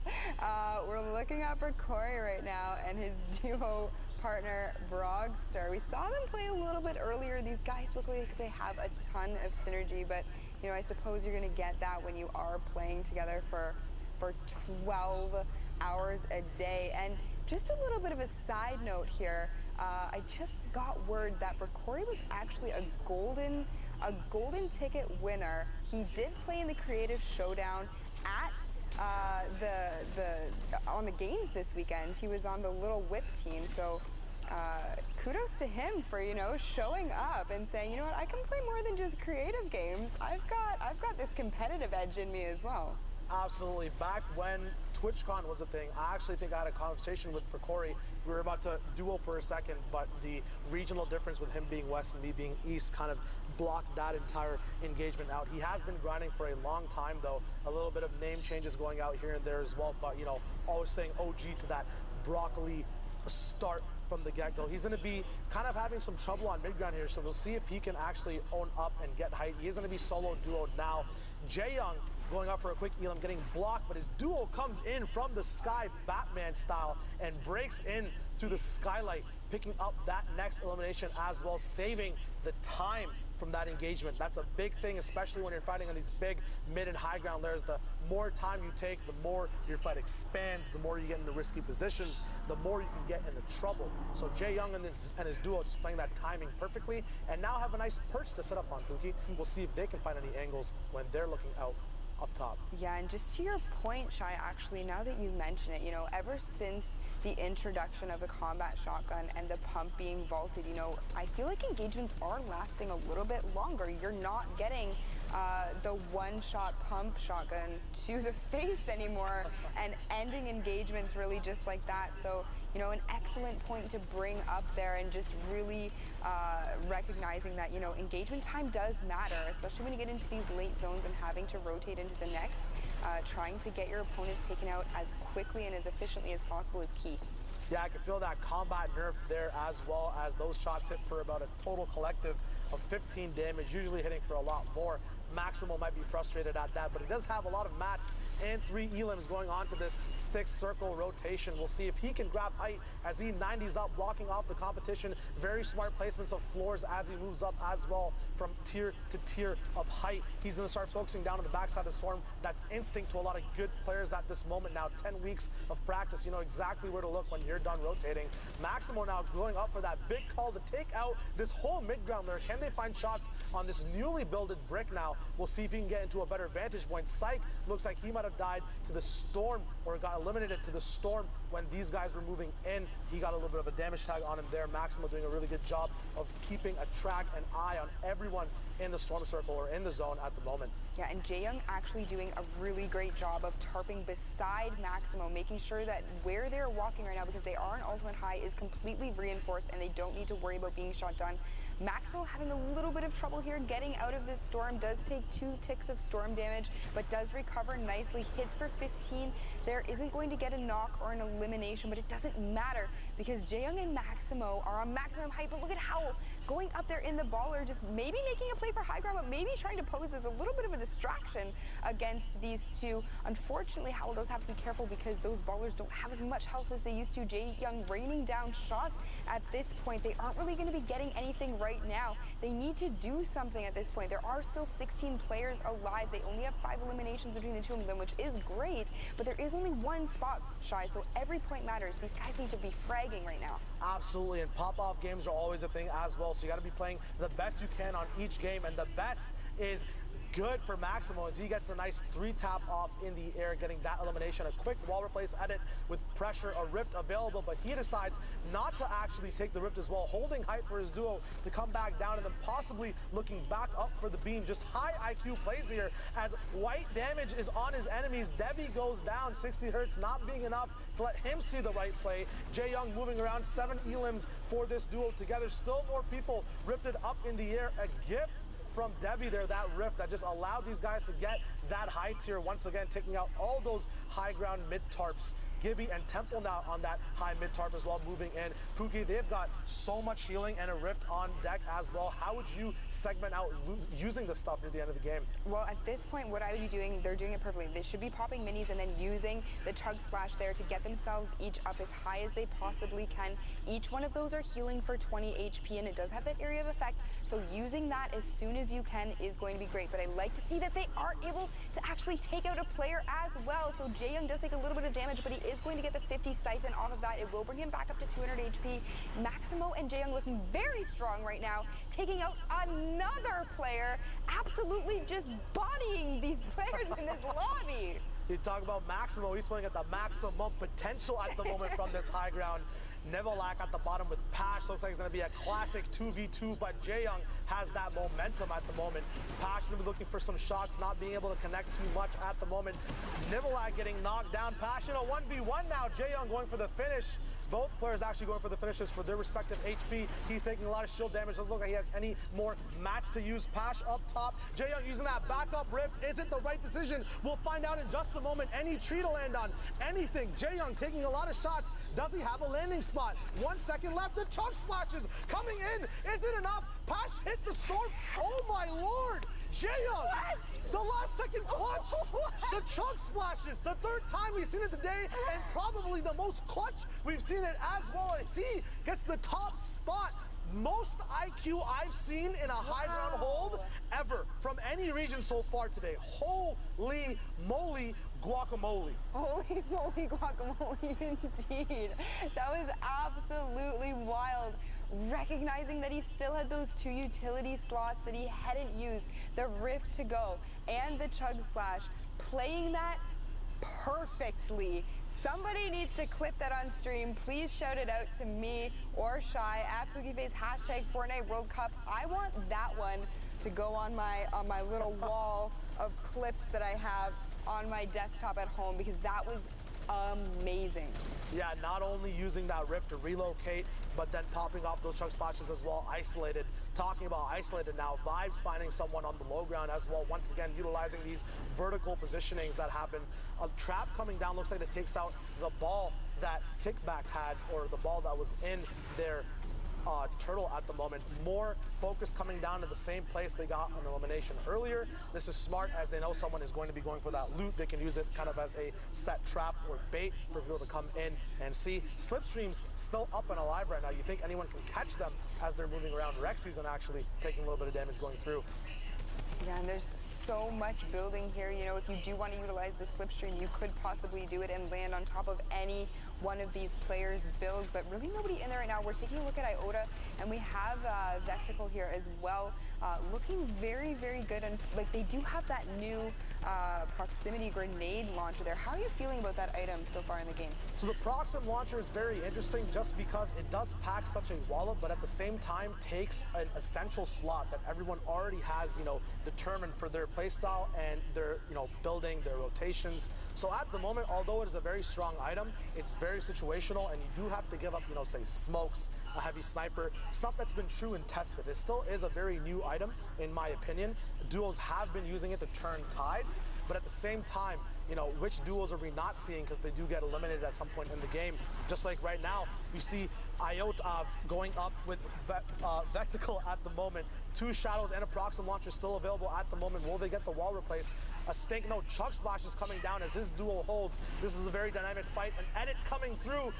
we're looking up for Corey right now and his duo partner Brogster. We saw them play a little bit earlier. These guys look like they have a ton of synergy, but you know, I suppose you're going to get that when you are playing together for 12 hours a day. And just a little bit of a side note here, I just got word that Corey was actually a golden ticket winner. He did play in the Creative Showdown at on the games this weekend. He was on the Little Whip team, so kudos to him for, you know, showing up and saying, you know what, I can play more than just creative games. I've got this competitive edge in me as well. Absolutely. Back when TwitchCon was a thing, I actually think I had a conversation with Corey. We were about to duel for a second, but the regional difference with him being West and me being East kind of blocked that entire engagement out. He has been grinding for a long time, though. A little bit of name changes going out here and there as well, but, you know, always staying OG to that broccoli start from the get-go. He's going to be kind of having some trouble on mid-ground here, so we'll see if he can actually own up and get height. He is going to be solo duoed now. Jaeyoung going up for a quick elim, getting blocked, but his duo comes in from the sky, Batman style, and breaks in through the skylight, picking up that next elimination as well, saving the time from that engagement. That's a big thing, especially when you're fighting on these big mid and high ground layers. The more time you take, the more your fight expands, the more you get into risky positions, the more you can get into trouble. So Jaeyoung and his duo just playing that timing perfectly, and now have a nice perch to set up on Pookie. We'll see if they can find any angles when they're looking out up top. Yeah, and just to your point, Shai, actually, now that you mention it, you know, ever since the introduction of the combat shotgun and the pump being vaulted, you know, I feel like engagements are lasting a little bit longer. You're not getting the one-shot pump shotgun to the face anymore and ending engagements really just like that. So, you know, an excellent point to bring up there, and just really recognizing that, you know, engagement time does matter, especially when you get into these late zones and having to rotate into the next. Trying to get your opponents taken out as quickly and as efficiently as possible is key. Yeah, I can feel that combat nerf there, as well as those shots hit for about a total collective of 15 damage, usually hitting for a lot more. Maximo might be frustrated at that, but he does have a lot of mats and 3 elims going on to this stick circle rotation. We'll see if he can grab height as he 90s up, blocking off the competition. Very smart placements of floors as he moves up as well from tier to tier of height. He's going to start focusing down on the backside of the storm. That's instinct to a lot of good players at this moment now. 10 weeks of practice, you know exactly where to look when you're done rotating. Maximo now going up for that big call to take out this whole mid-ground layer. Can they find shots on this newly builded brick now? We'll see if he can get into a better vantage point. Psych looks like he might have died to the storm, or got eliminated to the storm when these guys were moving in. He got a little bit of a damage tag on him there. Maximo doing a really good job of keeping a track and eye on everyone in the storm circle or in the zone at the moment. Yeah, and Jaeyoung actually doing a really great job of tarping beside Maximo, making sure that where they're walking right now, because they are an ultimate high, is completely reinforced and they don't need to worry about being shot down. Maximo having a little bit of trouble here getting out of this storm. Does take 2 ticks of storm damage, but does recover nicely. Hits for 15. There isn't going to get a knock or an elimination, but it doesn't matter because Jaeyoung and Maximo are on maximum height. But look at Howl going up there in the baller, just maybe making a play for high ground, but maybe trying to pose as a little bit of a distraction against these two. Unfortunately, Howl does have to be careful because those ballers don't have as much health as they used to. Jaeyoung raining down shots at this point. They aren't really going to be getting anything right now. They need to do something at this point. There are still 16 players alive. They only have 5 eliminations between the two of them, which is great, but there is only 1 spot, Shy, so every point matters. These guys need to be fragging right now. Absolutely, and pop-off games are always a thing as well, so you got to be playing the best you can on each game, and the best is good for Maximo as he gets a nice 3-tap off in the air, getting that elimination. A quick wall replace edit with pressure, a rift available, but he decides not to actually take the rift as well, holding height for his duo to come back down and then possibly looking back up for the beam. Just high IQ plays here as white damage is on his enemies. Devi goes down, 60 hertz not being enough to let him see the right play. Jaeyoung moving around, 7 elims for this duo together. Still more people rifted up in the air. A gift from Devi there, that rift that just allowed these guys to get that high tier once again, taking out all those high ground mid tarps Gibby and Temple now on that high mid-tarp as well, moving in. Pookie, they've got so much healing and a rift on deck as well. How would you segment out using this stuff near the end of the game? Well, at this point, what I would be doing, they're doing it perfectly. They should be popping minis and then using the Chug Splash there to get themselves each up as high as they possibly can. Each one of those are healing for 20 HP, and it does have that area of effect. So using that as soon as you can is going to be great. But I like to see that they are able to actually take out a player as well. So Jaeyoung does take a little bit of damage, but he is going to get the 50 siphon off of that. It will bring him back up to 200 HP. Maximo and Jaeyoung looking very strong right now, taking out another player, absolutely just bodying these players in this lobby. You talk about Maximo, he's playing at the maximum potential at the moment from this high ground. Nevolak at the bottom with Pash. Looks like it's going to be a classic 2v2, but Jaeyoung has that momentum at the moment. Pash going to be looking for some shots, not being able to connect too much at the moment. Nevolak getting knocked down. Pash in a 1v1 now. Jaeyoung going for the finish. Both players actually going for the finishes for their respective HP. He's taking a lot of shield damage. Doesn't look like he has any more mats to use. Pash up top. Jaeyoung using that backup rift. Is it the right decision? We'll find out in just a moment. Any tree to land on. Anything. Jaeyoung taking a lot of shots. Does he have a landing spot? 1 second left. The Chug Splashes coming in. Is it enough? Pash hit the storm. Oh my lord. Jaeyoung, the last second clutch, the Chug Splashes, the third time we've seen it today, and probably the most clutch we've seen it as well as he gets the top spot. Most IQ I've seen in a high ground hold ever from any region so far today. Holy moly guacamole. Holy moly guacamole indeed. That was absolutely wild. Recognizing that he still had those 2 utility slots that he hadn't used, the Rift to go and the Chug Splash, playing that perfectly. Somebody needs to clip that on stream. Please shout it out to me or Shy at PookieFace, hashtag Fortnite World Cup. I want that one to go on my little wall of clips that I have on my desktop at home, because that was amazing. Yeah, not only using that rift to relocate, but then popping off those Chug Splashes as well, isolated. Talking about isolated now, Vibes finding someone on the low ground as well, once again utilizing these vertical positionings that happen. A trap coming down, looks like it takes out the ball that Kickback had, or the ball that was in their turtle at the moment. More focus coming down to the same place they got an elimination earlier. This is smart, as they know someone is going to be going for that loot. They can use it kind of as a set trap or bait for people to come in and see. Slipstream's still up and alive right now. You think anyone can catch them as they're moving around. Rexy's actually taking a little bit of damage going through. Yeah, and there's so much building here. You know, if you do want to utilize the slipstream, you could possibly do it and land on top of any one of these players' builds, but really nobody in there right now. We're taking a look at Iota, and we have Vectical here as well, looking very, very good. And like, they do have that new proximity grenade launcher there. How are you feeling about that item so far in the game? So the Proxim launcher is very interesting just because it does pack such a wallop, but at the same time takes an essential slot that everyone already has, you know, determined for their playstyle and their, you know, building, their rotations. So at the moment, although it is a very strong item, it's very situational, and you do have to give up, you know, say smokes, a heavy sniper, stuff that's been true and tested. It still is a very new item, in my opinion. Duos have been using it to turn tides, but at the same time, you know, which duos are we not seeing, because they do get eliminated at some point in the game. Just like right now, we see Iota going up with Vectical at the moment. 2 Shadows and a Proxim launcher still available at the moment. Will they get the wall replaced? A Stink, no, Chug Splash is coming down as his duo holds. This is a very dynamic fight. An edit coming through.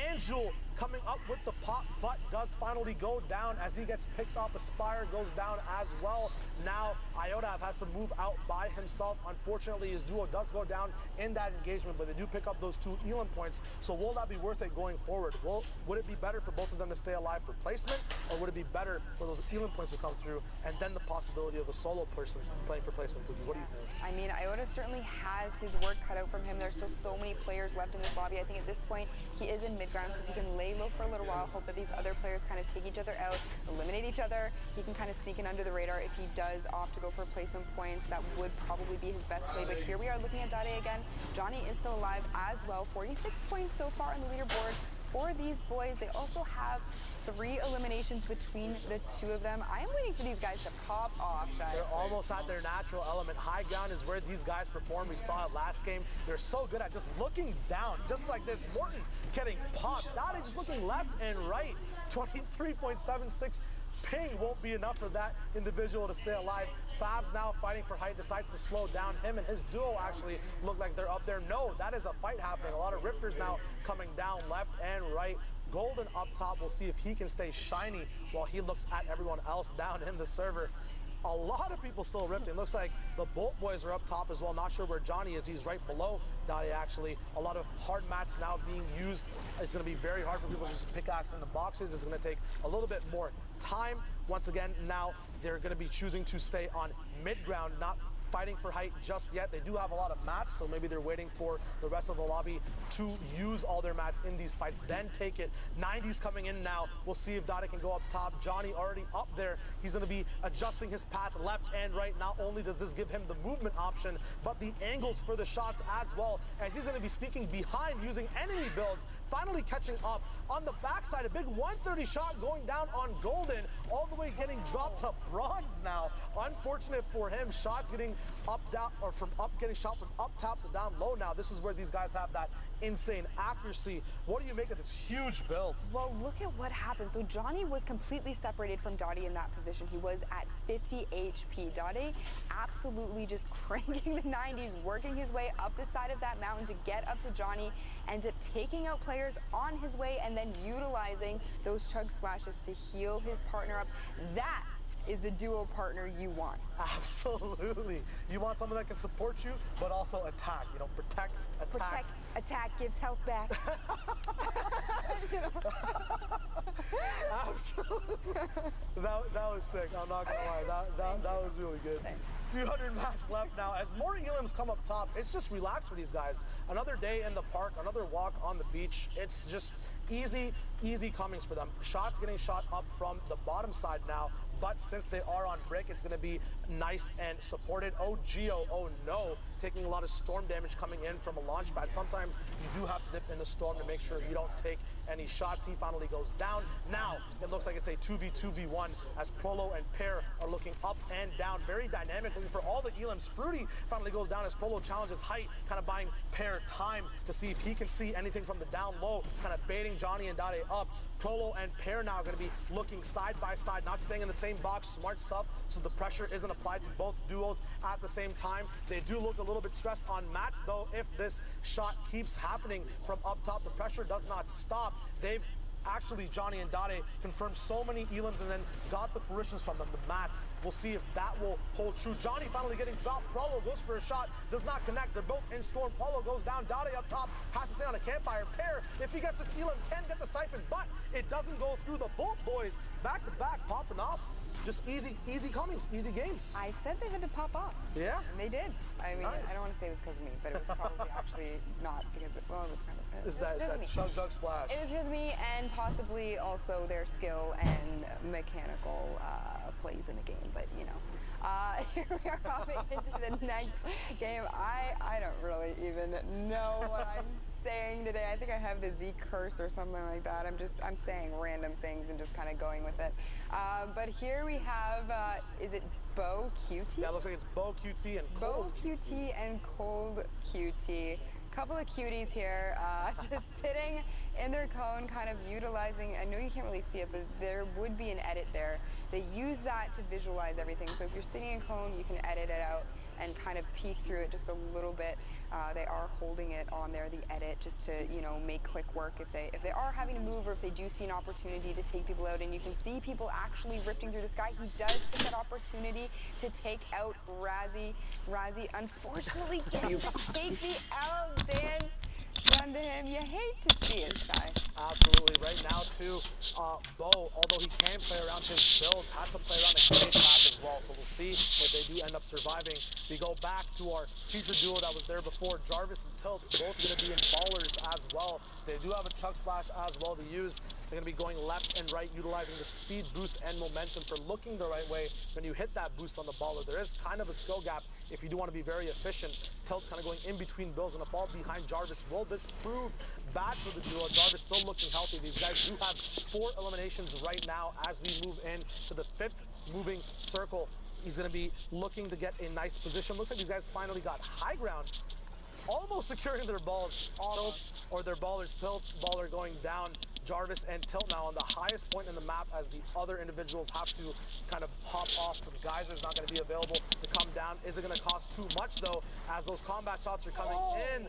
Angel coming up with the pop, but does finally go down as he gets picked off. Aspire goes down as well. Now Iota has to move out by himself. Unfortunately, his duo does go down in that engagement, but they do pick up those 2 Elam points. So will that be worth it going forward? Would it be better for both of them to stay alive for placement, or would it be better for those Elam points to come through and then the possibility of a solo person playing for placement? Pookie, what do you think? I mean, Iota certainly has his work cut out from him. There's still so many players left in this lobby. I think at this point, he is in mid-ground, so if he can lay low for a little while, hope that these other players kind of take each other out, eliminate each other, he can kind of sneak in under the radar. If he does opt to go for placement points, that would probably be his best play. But here we are looking at Dade again. Johnny is still alive as well. 46 points so far on the leaderboard for these boys. They also have 3 eliminations between the 2 of them. I am waiting for these guys to pop off, Shai. They're almost at their natural element. High ground is where these guys perform. We saw it last game. They're so good at just looking down, just like this. Morton getting popped. Dade just looking left and right. 23.76 ping won't be enough for that individual to stay alive. Fab's now fighting for height, decides to slow down. Him and his duo actually look like they're up there. No, that is a fight happening. A lot of rifters now coming down left and right. Golden up top, we'll see if he can stay shiny while he looks at everyone else down in the server. A lot of people still rifting. Looks like the Bolt boys are up top as well. Not sure where Johnny is. He's right below Dade actually. A lot of hard mats now being used. It's going to be very hard for people to just pickaxe in the boxes. It's going to take a little bit more time. Once again, now they're going to be choosing to stay on mid ground, not fighting for height just yet. They do have a lot of mats, so maybe they're waiting for the rest of the lobby to use all their mats in these fights, then take it. 90's coming in now. We'll see if Dade can go up top. Johnny already up there. He's going to be adjusting his path left and right. Not only does this give him the movement option, but the angles for the shots as well, as he's going to be sneaking behind using enemy builds, finally catching up. On the backside, a big 130 shot going down on Golden, all the way getting dropped to bronze now. Unfortunate for him, shots getting up, down, or from up, getting shot from up top to down low now. This is where these guys have that insane accuracy. What do you make of this huge build? Well, look at what happened. So Johnny was completely separated from Dade in that position. He was at 50 HP. Dade absolutely just cranking the 90s, working his way up the side of that mountain to get up to Johnny, ends up taking out players on his way and then utilizing those chug splashes to heal his partner up. That is the duo partner you want. Absolutely. You want someone that can support you, but also attack. You know, protect, attack. Protect, attack, gives health back. Absolutely. That was sick. I'm not gonna lie. That was really good. 200 mats left now. As more elims come up top, it's just relaxed for these guys. Another day in the park, another walk on the beach. It's just easy comings for them. Shots getting shot up from the bottom side now, but since they are on brick, it's going to be nice and supported. Oh, Geo, oh no, taking a lot of storm damage coming in from a launch pad. Sometimes you do have to dip in the storm to make sure you don't take any shots. He finally goes down. Now, it looks like it's a 2v2v1 as Prolo and Pear are looking up and down very dynamically for all the elims. Fruity finally goes down as Prolo challenges height, kind of buying Pear time to see if he can see anything from the down low, kind of baiting Johnny and Dade up. Prolo and Pear now going to be looking side by side, not staying in the same box. Smart stuff, so the pressure isn't applied to both duos at the same time. They do look a little bit stressed on mats, though. If this shot keeps happening from up top, the pressure does not stop. They've actually, Johnny and Dade confirmed so many elims and then got the fruitions from them, the mats. We'll see if that will hold true. Johnny finally getting dropped. Prolo goes for a shot, does not connect. They're both in storm. Prolo goes down. Dade up top, has to stay on a campfire. Pear, if he gets this elim, can get the siphon, but it doesn't go through. The Bolt boys back to back, popping off. Just easy comings, easy games. I said they had to pop off. Yeah? And they did. I mean, Nice. I don't want to say it was because of me, but it was probably actually not because, well, it was kind of. Is that chug splash? It was because of me and possibly also their skill and mechanical plays in the game, but you know. Here we are hopping into the next game. I don't really even know what I'm saying today. I think I have the Z curse or something like that. I'm saying random things and just kind of going with it. But here we have, is it Bo QT? Yeah, it looks like it's Bo QT and Cold Bo QT and Cold QT. Couple of cuties here, just sitting in their cone, kind of utilizing, I know you can't really see it, but there would be an edit there. They use that to visualize everything. So if you're sitting in cone, you can edit it out and kind of peek through it just a little bit. They are holding it on there, the edit, just to, you know, make quick work if they are having to move or if they do see an opportunity to take people out. And you can see people actually rifting through the sky. He does take that opportunity to take out Razzie. Razzie unfortunately gets to take the L dance done to him. You hate to see it, Shai. Absolutely. Right now, too, Bo, although he can play around his builds, has to play around a grenade path as well. So we'll see if they do end up surviving. We go back to our feature duo that was there before. Jarvis and Tilt, both going to be in ballers as well. They do have a chug splash as well to use. They're going to be going left and right, utilizing the speed boost and momentum for looking the right way. When you hit that boost on the baller, there is kind of a skill gap if you do want to be very efficient. Tilt kind of going in between builds and a fall behind Jarvis. Will this prove bad for the duo? Jarvis still looking healthy. These guys do have 4 eliminations right now as we move into the 5th moving circle. He's going to be looking to get a nice position. Looks like these guys finally got high ground, almost securing their balls. Tilts, or their ballers tilts. Baller going down. Jarvis and Tilt now on the highest point in the map as the other individuals have to kind of hop off from Geyser's not going to be available to come down. Is it going to cost too much though as those combat shots are coming in?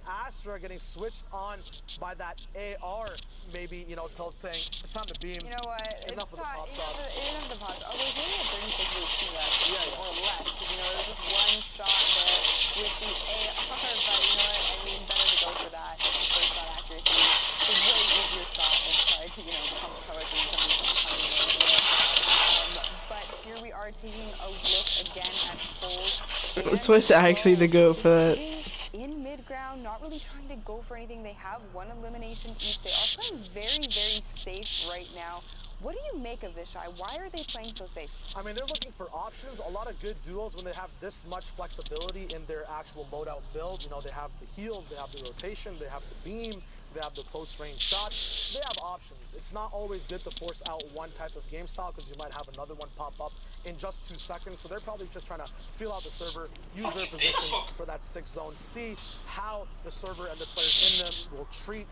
Astra getting switched on by that AR. Maybe, you know, Tilt saying it's time to beam. You know what? Enough of the pop shots. Enough of the pop shots. Although he only had 36 HP left, or less, because you know there was just one shot there with the AR. But you know what? I mean, better to go for that first shot accuracy. It's a way easier shot than try to, you know, pump pellets in somebody's but here we are taking a look again at Cold. Swiss actually the GOAT for that. In mid-ground, not really trying to go for anything. They have 1 elimination each. They are playing very, very safe right now. What do you make of this, Shy? Why are they playing so safe? I mean, they're looking for options. A lot of good duos when they have this much flexibility in their actual loadout build. You know, they have the heals, they have the rotation, they have the beam, they have the close range shots. They have options. It's not always good to force out one type of game style because you might have another one pop up in just 2 seconds. So they're probably just trying to feel out the server, use their position for that 6 zone, see how the server and the players in them will treat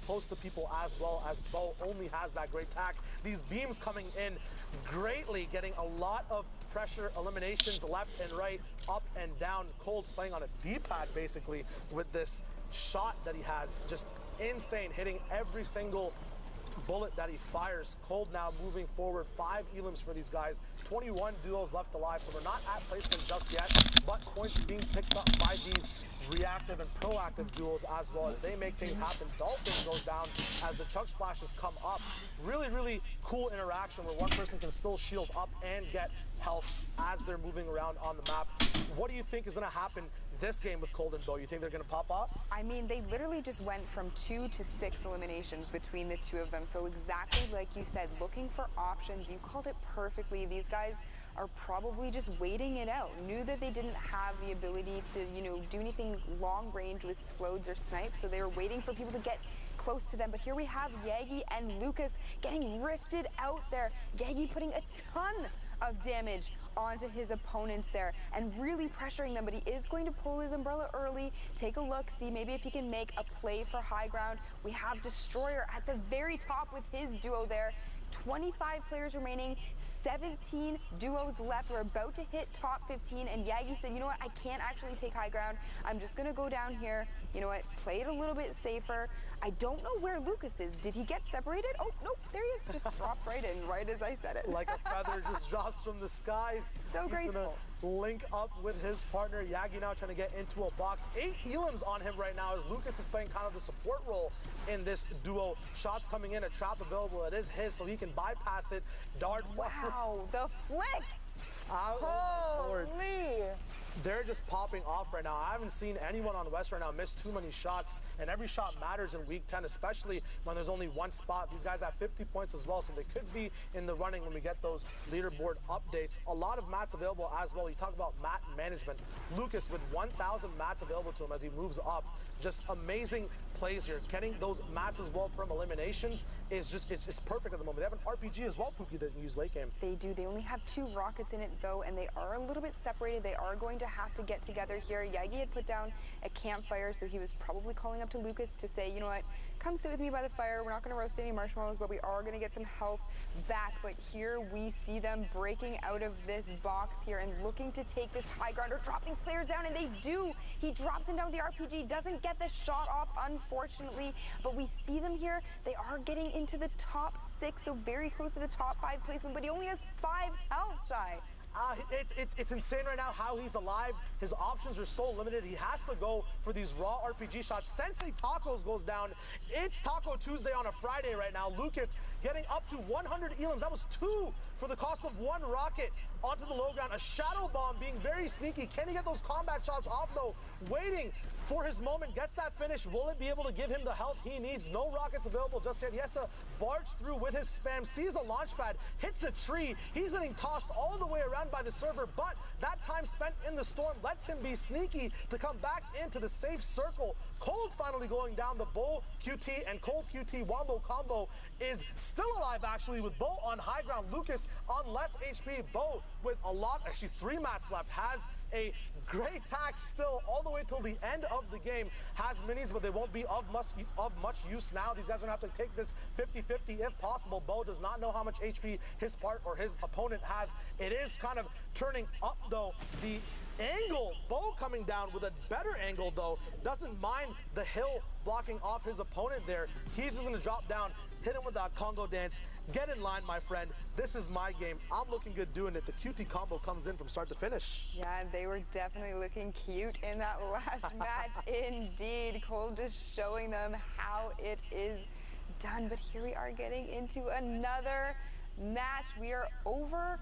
close to people as well as Bo only has that great tack. These beams coming in greatly, getting a lot of pressure, eliminations left and right, up and down. Cold playing on a D-pad basically with this shot that he has. Just insane, hitting every single bullet that he fires. Cold now moving forward, 5 elims for these guys, 21 duos left alive, so we're not at placement just yet, but points being picked up by these reactive and proactive duels as well as they make things happen. Dolphin goes down as the chug splashes come up. Really, really cool interaction where one person can still shield up and get health as they're moving around on the map. What do you think is going to happen this game with Cold and Bo? You think they're going to pop off? I mean, they literally just went from 2 to 6 eliminations between the 2 of them. So exactly like you said, looking for options. You called it perfectly. These guys are probably just waiting it out. Knew that they didn't have the ability to, you know, do anything long range with explodes or snipes. So they were waiting for people to get close to them. But here we have Yagi and Lucas getting rifted out there. Yagi putting a ton of damage onto his opponents there and really pressuring them, but he is going to pull his umbrella early. Take a look, see maybe if he can make a play for high ground. We have Destroyer at the very top with his duo there. 25 players remaining, 17 duos left. We're about to hit top 15, and Yagi said, you know what, I can't actually take high ground. I'm just gonna go down here, you know what, play it a little bit safer. I don't know where Lucas is. Did he get separated? Oh, nope, there he is. Just dropped right in, right as I said it. Like a feather just drops from the skies. So graceful. Link up with his partner. Yagi now trying to get into a box. 8 elims on him right now as Lucas is playing kind of the support role in this duo. Shots coming in, a trap available. It is his, so he can bypass it. Dart. Wow, the flicks. Holy. They're just popping off right now. I haven't seen anyone on West right now miss too many shots, and every shot matters in Week 10, especially when there's only one spot. These guys have 50 points as well, so they could be in the running when we get those leaderboard updates. A lot of mats available as well. You talk about mat management. Lucas with 1,000 mats available to him as he moves up. Just amazing plays here. Getting those mats as well from eliminations is just, it's perfect at the moment. They have an RPG as well, Pookie, that you can use late game. They do. They only have 2 rockets in it, though, and they are a little bit separated. They are going to have to get together here. Yagi had put down a campfire, so he was probably calling up to Lucas to say, you know what, come sit with me by the fire. We're not going to roast any marshmallows, but we are going to get some health back. But here we see them breaking out of this box here and looking to take this high ground or drop these players down, and they do. He drops them down with the RPG, doesn't get the shot off, unfortunately, but we see them here. They are getting into the top 6, so very close to the top 5 placement, but he only has 5 health, Shy. It's insane right now how he's alive. His options are so limited. He has to go for these raw RPG shots. Sensei Tacos goes down. It's Taco Tuesday on a Friday right now. Lucas getting up to 100 elims. That was 2 for the cost of 1 rocket. onto the low ground. A shadow bomb being very sneaky. Can he get those combat shots off though? Waiting for his moment, gets that finish. Will it be able to give him the health he needs? No rockets available just yet. He has to barge through with his spam, sees the launch pad, hits a tree. He's getting tossed all the way around by the server, but that time spent in the storm lets him be sneaky to come back into the safe circle. Cold finally going down. The Bo QT and Cold QT Wombo combo is still alive actually, with Bo on high ground. Lucas on less HP. Bo with a lot, actually 3 mats left, has a great tack still all the way till the end of the game. Has minis, but they won't be of much use now. These guys are going to have to take this 50-50 if possible. Bo does not know how much HP his part or his opponent has. It is kind of turning up though. The angle, Bo coming down with a better angle though, doesn't mind the hill blocking off his opponent there. He's just gonna drop down, hit him with that Congo dance. Get in line, my friend. This is my game. I'm looking good doing it. The QT combo comes in from start to finish. Yeah, they were definitely looking cute in that last match. Indeed, Cole just showing them how it is done. But here we are getting into another match. We are over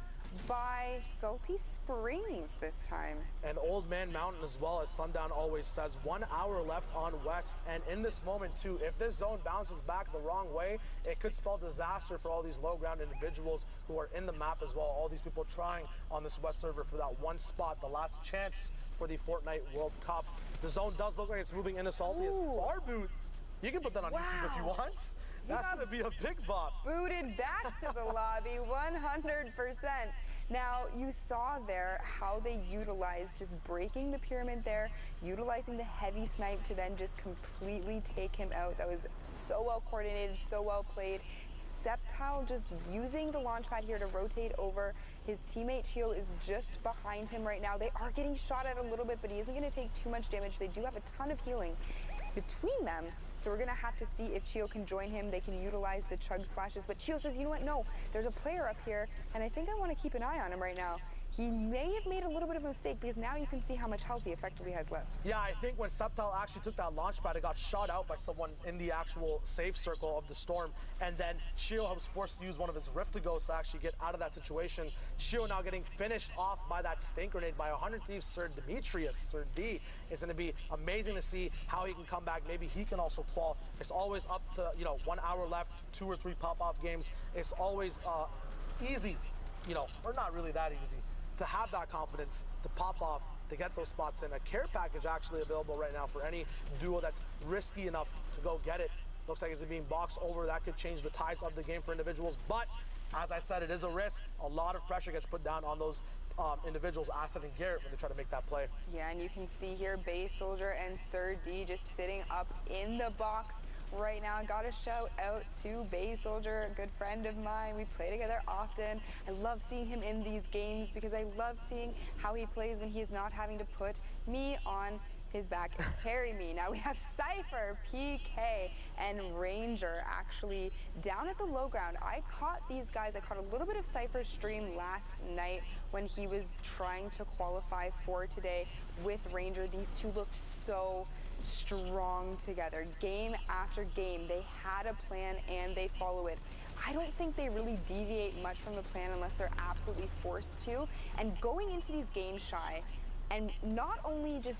by Salty Springs this time. And Old Man Mountain as well, as Sundown always says. 1 hour left on West, and in this moment too, if this zone bounces back the wrong way, it could spell disaster for all these low ground individuals who are in the map as well. All these people trying on this West server for that one spot, the last chance for the Fortnite World Cup. The zone does look like it's moving into Salty as far boot. You can put that on YouTube if you want. That's going to be a big bop. Booted back to the lobby, 100%. Now, you saw there how they utilized just breaking the pyramid there, utilizing the heavy snipe to then just completely take him out. That was so well coordinated, so well played. Sceptile just using the launch pad here to rotate over. His teammate Chio is just behind him right now. They are getting shot at a little bit, but he isn't going to take too much damage. They do have a ton of healing between them, so we're gonna have to see if Chio can join him. They can utilize the chug splashes, but Chio says, you know what, no, there's a player up here, and I think I want to keep an eye on him right now. He may have made a little bit of a mistake, because now you can see how much health he effectively has left. Yeah, I think when Sceptile actually took that launch pad, it got shot out by someone in the actual safe circle of the storm, and then Chio was forced to use one of his Rift to Ghost to actually get out of that situation. Chio now getting finished off by that stink grenade by 100 Thieves Sir Demetrius, Sir D. It's going to be amazing to see how he can come back. Maybe he can also qual. It's always up to, 1 hour left, 2 or 3 pop-off games. It's always easy, or not really that easy, to have that confidence, to pop off, to get those spots in. A care package actually available right now for any duo that's risky enough to go get it. Looks like it's being boxed over. That could change the tides of the game for individuals. But as I said, it is a risk. A lot of pressure gets put down on those individuals, Asset and Garrett, when they try to make that play. Yeah, and you can see here Bay Soldier and Sir D just sitting up in the box right now. Got a shout out to Bay Soldier, a good friend of mine. We play together often. I love seeing him in these games because I love seeing how he plays when he is not having to put me on his back and carry me. Now we have Cypher, PK, and Ranger actually down at the low ground. I caught these guys. I caught a little bit of Cypher's stream last night when he was trying to qualify for today with Ranger. These two looked so strong together. Game after game, they had a plan and they follow it. I don't think they really deviate much from the plan unless they're absolutely forced to. And going into these games, Shy, and not only just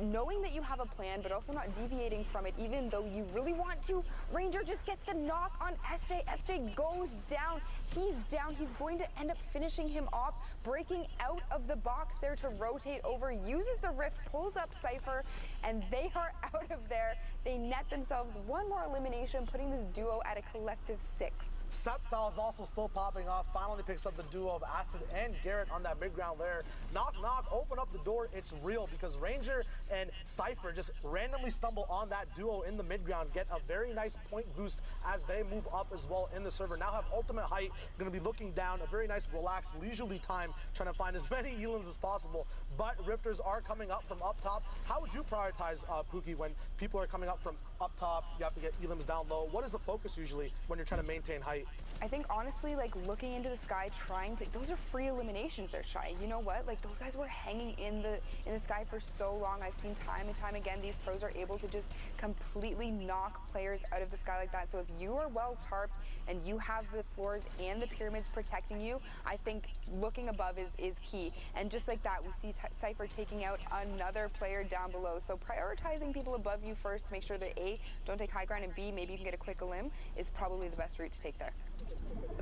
knowing that you have a plan, but also not deviating from it, even though you really want to. Ranger just gets the knock on SJ. SJ goes down. He's down. He's going to end up finishing him off, breaking out of the box there to rotate over, uses the rift, pulls up Cypher, and they are out of there. They net themselves one more elimination, putting this duo at a collective 6. Sceptile is also still popping off. Finally picks up the duo of Acid and Garrett on that mid-ground layer. Knock, knock, open up the door. It's real because Ranger and Cypher just randomly stumble on that duo in the mid-ground, get a very nice point boost as they move up as well in the server. Now have ultimate height, going to be looking down, a very nice, relaxed, leisurely time, trying to find as many elims as possible. But Rifters are coming up from up top. How would you prioritize, Pookie, when people are coming up from up top, you have to get elims down low? What is the focus usually when you're trying to maintain height? I think honestly, like looking into the sky, trying to, those are free eliminations there, Shy. You know what? Like those guys were hanging in the sky for so long. I I've seen time and time again, these pros are able to just completely knock players out of the sky like that. So if you are well tarped and you have the floors and the pyramids protecting you, I think looking above is key. And just like that, we see Cypher taking out another player down below. So prioritizing people above you first to make sure that A, don't take high ground, and B, maybe you can get a quick elim is probably the best route to take there.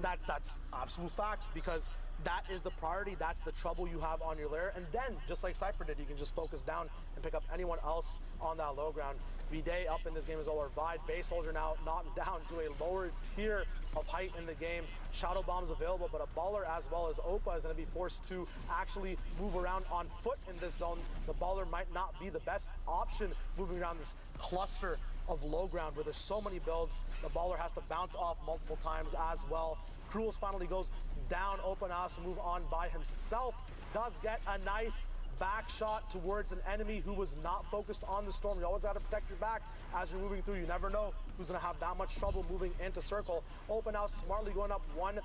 That's absolute facts, because that is the priority. That's the trouble you have on your layer. And then, just like Cypher did, you can just focus down and pick up anyone else on that low ground. V-Day up in this game as well, or Vide. Base Soldier now knocked down to a lower tier of height in the game. Shadow Bomb's available, but a Baller as well as Opa is going to be forced to actually move around on foot in this zone. The Baller might not be the best option moving around this cluster of low ground where there's so many builds. The Baller has to bounce off multiple times as well. Cruels finally goes down. Opa now has to move on by himself. Does get a nice back shot towards an enemy who was not focused on the storm. You always got to protect your back as you're moving through. You never know who's going to have that much trouble moving into circle. Opa now smartly going up one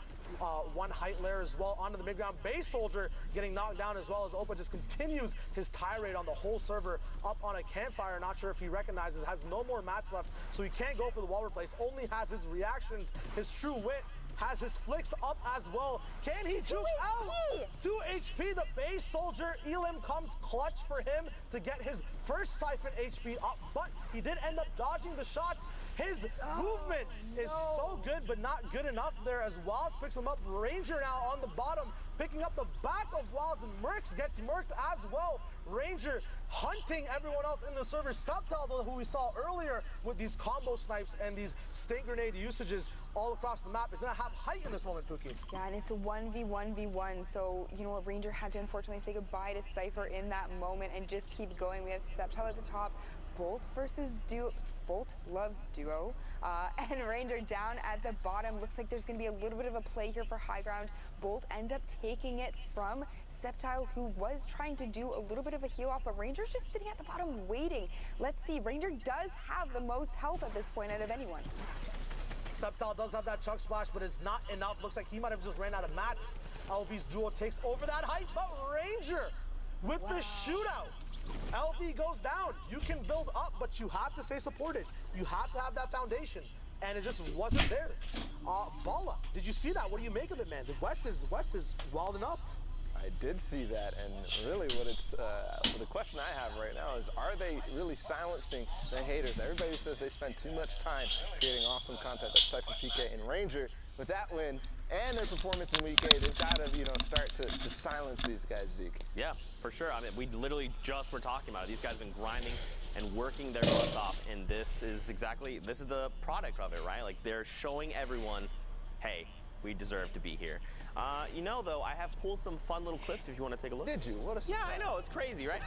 height layer as well onto the mid ground. Base Soldier getting knocked down as well as Opa just continues his tirade on the whole server up on a campfire. Not sure if he recognizes, has no more mats left, so he can't go for the wall replace. Only has his reactions, his true wit, has his flicks up as well. Can he juke out? 2 HP, the Base Soldier. Elim comes clutch for him to get his first Siphon HP up, but he did end up dodging the shots. His movement is so good, but not good enough there as Wilds picks him up. Ranger now on the bottom, picking up the back of Wilds, and Mercs gets murked as well. Ranger hunting everyone else in the server. Subtle, who we saw earlier with these combo snipes and these stink grenade usages all across the map, is gonna have height in this moment, Pookie. Yeah, and it's a 1v1v1, so, you know, Ranger had to unfortunately say goodbye to Cypher in that moment and just keep going. We have Subtle at the top, Bolt versus Duo. Bolt loves Duo, and Ranger down at the bottom. Looks like there's going to be a little bit of a play here for high ground. Bolt ends up taking it from Sceptile, who was trying to do a little bit of a heal off, but Ranger's just sitting at the bottom waiting. Let's see, Ranger does have the most health at this point out of anyone. Sceptile does have that chug splash, but it's not enough. Looks like he might have just ran out of mats. LV's Duo takes over that height, but Ranger with the shootout. LV goes down. You can build up, but you have to stay supported. You have to have that foundation, and it just wasn't there. Balla, did you see that? What do you make of it, man? The West is wilding up. I did see that, and really what it's the question I have right now is, are they really silencing the haters? Everybody says they spend too much time creating awesome content. That's Cypher, PK, and Ranger. With that win and their performance in Week 8, they've got to, start to silence these guys, Zeke. Yeah, for sure. I mean, we literally just were talking about it. These guys have been grinding and working their butts off, and this is the product of it, right? Like, they're showing everyone, hey, we deserve to be here. Though, I have pulled some fun little clips if you want to take a look. Did you? What a surprise. Yeah, I know. It's crazy, right?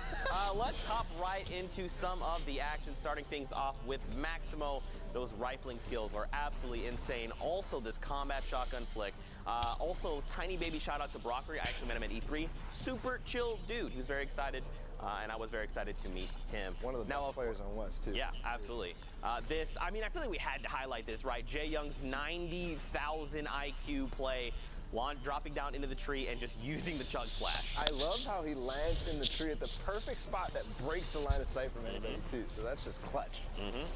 Let's hop right into some of the action, starting things off with Maximo. Those rifling skills are absolutely insane. Also, this combat shotgun flick. Also, tiny baby shout out to Brockery. I actually met him at E3. Super chill dude. He was very excited. And I was very excited to meet him. One of the best players on West, too. Yeah, absolutely. I feel like we had to highlight this, right? Jay Young's 90,000 IQ play, dropping down into the tree and just using the chug splash. I love how he lands in the tree at the perfect spot that breaks the line of sight from anybody, too. So that's just clutch.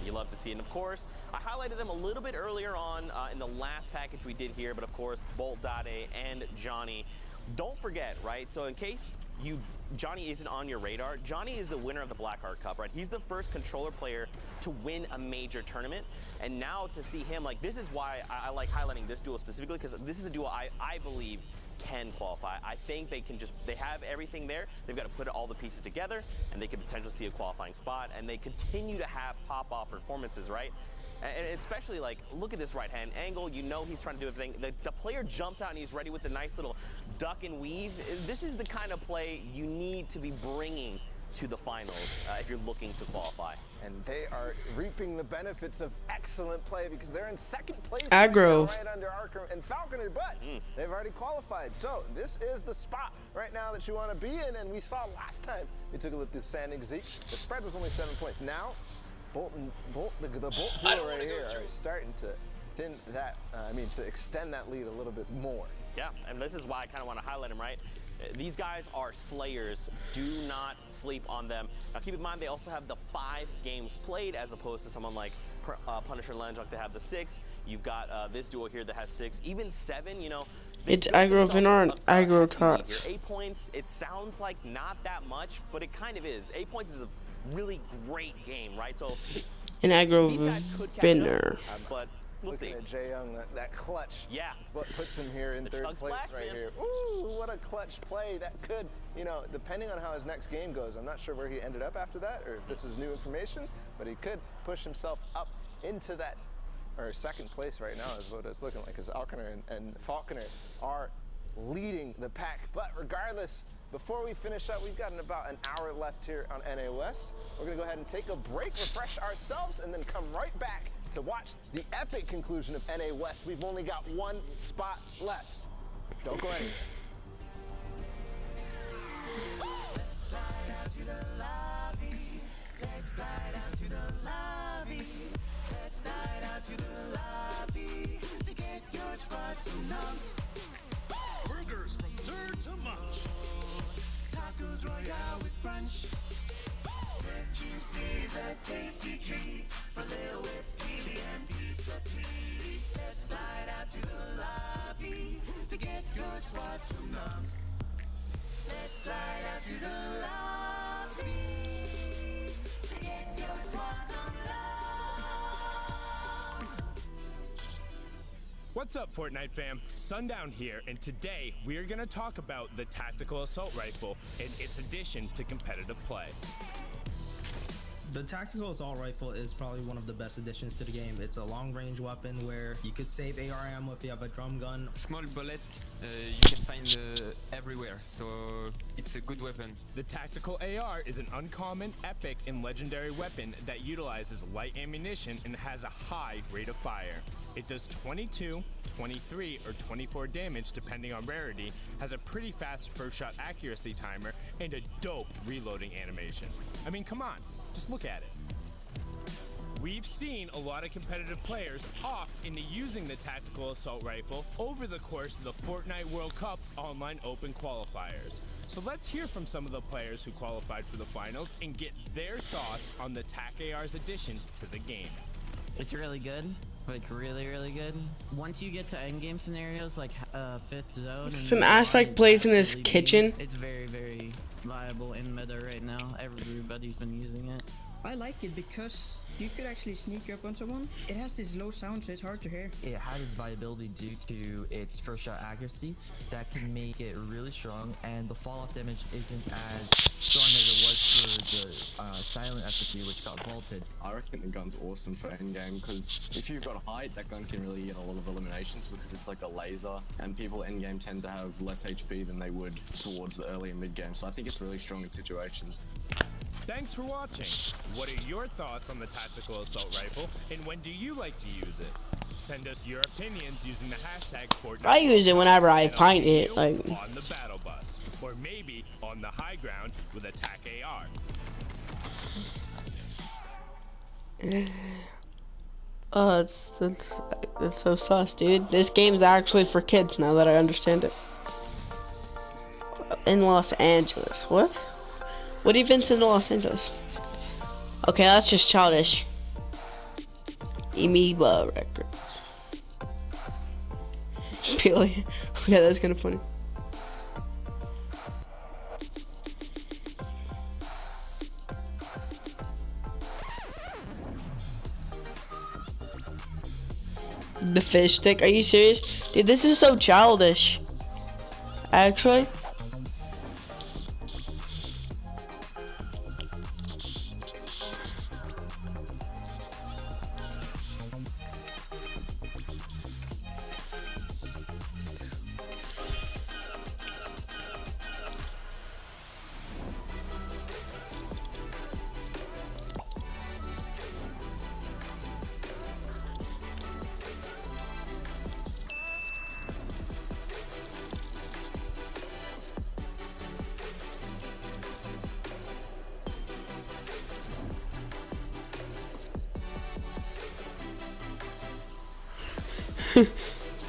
You love to see it. And, of course, I highlighted them a little bit earlier on in the last package we did here. But, of course, Bolt, Dade, and Johnny. Don't forget, right? So in case Johnny isn't on your radar, Johnny is the winner of the Blackheart Cup, right? He's the first controller player to win a major tournament. And now to see him, like, this is why I like highlighting this duo specifically, because this is a duo I believe can qualify. I think they have everything there. They've got to put all the pieces together, and they could potentially see a qualifying spot, and they continue to have pop-off performances, right? And especially, like, look at this right-hand angle. You know he's trying to do everything. The player jumps out and he's ready with the nice little duck and weave. This is the kind of play you need to be bringing to the finals if you're looking to qualify. And they are reaping the benefits of excellent play because they're in second place Aggro. right under Arkham and Falconer, but they've already qualified. So this is the spot right now that you want to be in, and we saw last time we took a look at Sanding Zeke. The spread was only 7 points. Now, the Bolt duo right here are starting to thin that, to extend that lead a little bit more. Yeah, and this is why I kind of want to highlight him, right? These guys are slayers. Do not sleep on them. Now keep in mind they also have the 5 games played as opposed to someone like Punisher and Landrock that have the 6. You've got this duo here that has 6, even 7. You know, it's aggro Vinar and aggro Tots. 8 points. It sounds like not that much, but it kind of is. 8 points is a really great game, right? So an aggro these guys could catch Vinar. up, but we'll Looking see. at Jae Young, that clutch is what puts him here in third place right here. Ooh, what a clutch play. That could, you know, depending on how his next game goes, I'm not sure where he ended up after that or if this is new information, but he could push himself up into that, or second place right now is what it's looking like, because Alconer and Falconer are leading the pack. But regardless, before we finish up, we've got about an hour left here on NA West. We're going to go ahead and take a break, refresh ourselves, and then come right back to watch the epic conclusion of NA West. We've only got 1 spot left. Don't go anywhere. Let's slide out to the lobby. Let's slide out to the lobby. Let's slide out to the lobby to get your squad some nums. Burgers from dirt to munch. Tacos Royale with brunch. Red juices a tasty treat for Lil Whip, Peely, and Pizza Pete. Let's slide out to the lobby to get your squad some nums. Let's fly out to the lobby to get your squad some love. What's up, Fortnite fam? Sundown here, and today we're gonna talk about the Tactical Assault Rifle and its addition to competitive play. The Tactical Assault Rifle is probably one of the best additions to the game. It's a long-range weapon where you could save AR ammo if you have a drum gun. Small bullet you can find everywhere, so it's a good weapon. The Tactical AR is an uncommon, epic, and legendary weapon that utilizes light ammunition and has a high rate of fire. It does 22, 23, or 24 damage depending on rarity, has a pretty fast first shot accuracy timer, and a dope reloading animation. I mean, come on. Just look at it. We've seen a lot of competitive players opt into using the Tactical Assault Rifle over the course of the Fortnite World Cup Online Open qualifiers. So let's hear from some of the players who qualified for the finals and get their thoughts on the TAC AR's addition to the game. It's really good. Like really good. Once you get to endgame scenarios like 5th zone, Some aspect plays in his kitchen. It's very viable in meta right now. Everybody's been using it. I like it because you could actually sneak up on someone. It has this low sound, so it's hard to hear. It had its viability due to its first shot accuracy that can make it really strong, and the fall off damage isn't as strong as it was for the silent SFU, which got vaulted. I reckon the gun's awesome for endgame because if you've got height, that gun can really get a lot of eliminations because it's like a laser, and people endgame tend to have less HP than they would towards the early and mid game. So I think it's really strong in situations. Thanks for watching. What are your thoughts on the Tactical Assault Rifle, and when do you like to use it? Send us your opinions using the hashtag Fortnite. I use it whenever I find it, like on the battle bus, or maybe on the high ground with a TAC AR. Oh, that's so sus, dude. This game's actually for kids now that I understand it. In Los Angeles, what? What events in Los Angeles? Okay, that's just childish. Amoeba Records. Peely. Yeah, that's kind of funny. The fish stick? Are you serious? Dude, this is so childish. Actually.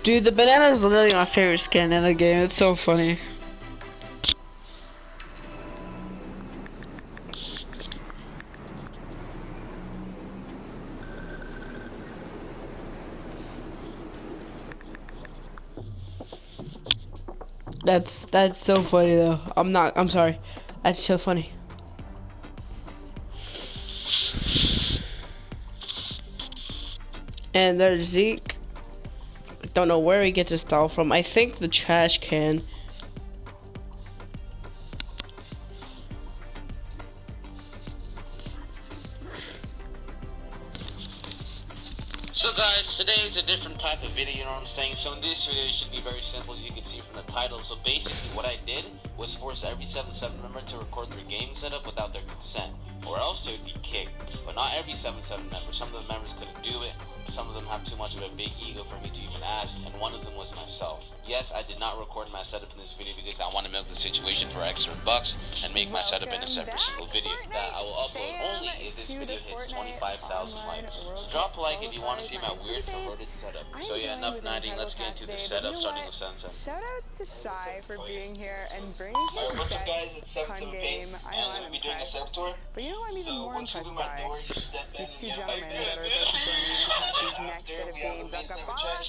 Dude, the banana is literally my favorite skin in the game. It's so funny. That's so funny though. I'm sorry. That's so funny. And there's Zeke. Don't know where he gets his style from. I think the trash can. So guys, today is a different type of video, you know what I'm saying? So in this video, it should be very simple, as you can see from the title. So basically what I did was force every 7-7 member to record their game setup without their consent, or else they would be kicked. But not every 7-7 member. Some of the members couldn't do it. Some of them have too much of a big ego for me to even ask, and one of them was myself. Yes, I did not record my setup in this video because I want to milk the situation for extra bucks and make my setup in a separate single video that I will upload only if this video hits 25,000 likes. So drop a like if you want to see my weird perverted setup. So yeah, enough nagging, let's get into the setup starting with Sunset. Shoutouts to Shy for being here and bringing his best pun game. I know I'm impressed, but you know who I'm even more impressed by? These two gentlemen that are about to join me to pass these next set of games. I've got Bala,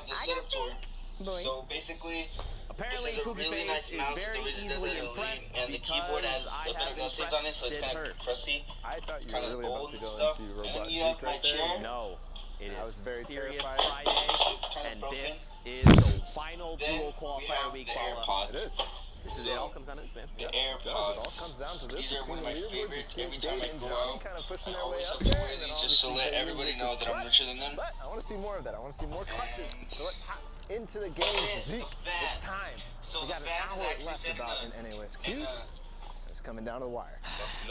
I got Vic, boys. So basically, apparently Poopy Face is very easily impressed and the keyboard has I have been nothing on it, so it's kind of crusty. I thought you were really about to go into Robot And you Zeke have my right there. chair. No, it I is was very serious terrified. Friday, and this is the final dual qualifier week. It is. It all comes down to this, man. Yeah, it does. It all comes down to this. These We've are seen one the of my leaderboards. We've favorites. seen Every time Jay I and go Johnny out, kind of pushing I their way always up look there. for And then these just to obviously let Jay everybody with know his that I'm clutch. richer than them. But I want to see more of that. I want to see more clutches. So let's hop into the game. Zeke, it's time. We got an hour left about in NA West Q's. It's coming down to the wire.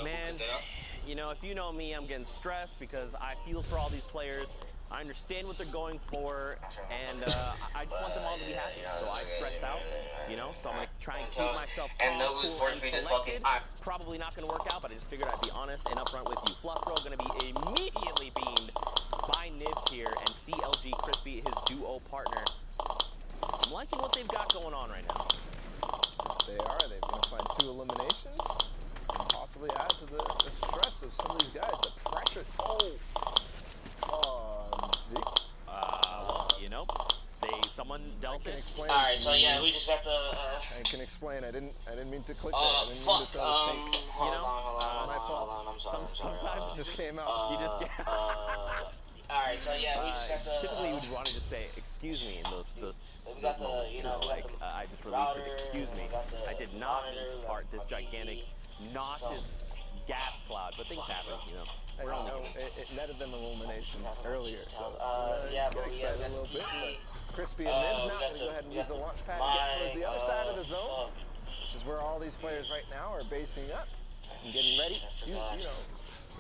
Man, you know, if you know me, I'm getting stressed because I feel for all these players. I understand what they're going for, and I just want them all to be happy. So I stress out, you know, so I'm going to try and keep myself calm, cool, and collected. Probably not going to work out, but I just figured I'd be honest and upfront with you. Fluff Bro going to be immediately beamed by Nibs here, and CLG Crispy, his duo partner. I'm liking what they've got going on right now. They are. They're going to find 2 eliminations and possibly add to the stress of some of these guys. The pressure. Zeke? Well, you know, someone dealt it. Alright, so yeah, we just got the. I can explain. I didn't mean to click that. I didn't mean to throw a stink. You know, my fault. sometimes it just came out. You just get. Alright, so yeah, we just got the. Typically, you would want to just say "excuse me" in those moments. You know, like I just released it. Excuse me. I did not mean to fart this gigantic, nauseous gas cloud, but things happen. You know. We're all it netted them eliminations earlier, so yeah, get excited a little bit. But Crispy and Nibs now going to go ahead and use the launch pad and get towards the other side of the zone, which is where all these players right now are basing up and getting ready to, you know,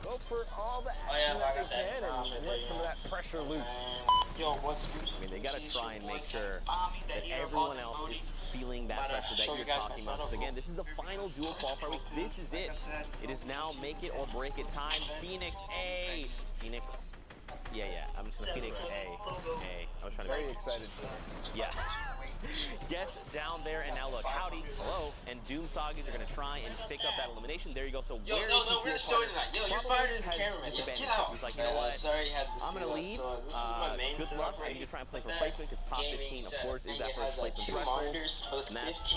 go for all the action that they can and let some of that pressure loose. I mean, they got to try and make sure that everyone else is feeling that pressure that you're talking about. Because again, this is the final dual qualifier week. This is it. It is now make it or break it time. Phoenix A. Phoenix. Yeah. I'm just gonna Phoenix A. I was trying to. Very excited. Yeah. Gets down there and now look, howdy, hello, and Doom Soggies are gonna try and pick up that elimination. There you go. So where is his dual partner? Probably has disadvantaged himself. He's like, you know what? I'm gonna leave. Good luck. I need to try and play for placement because top 15, of course, is that first placement threshold. And that's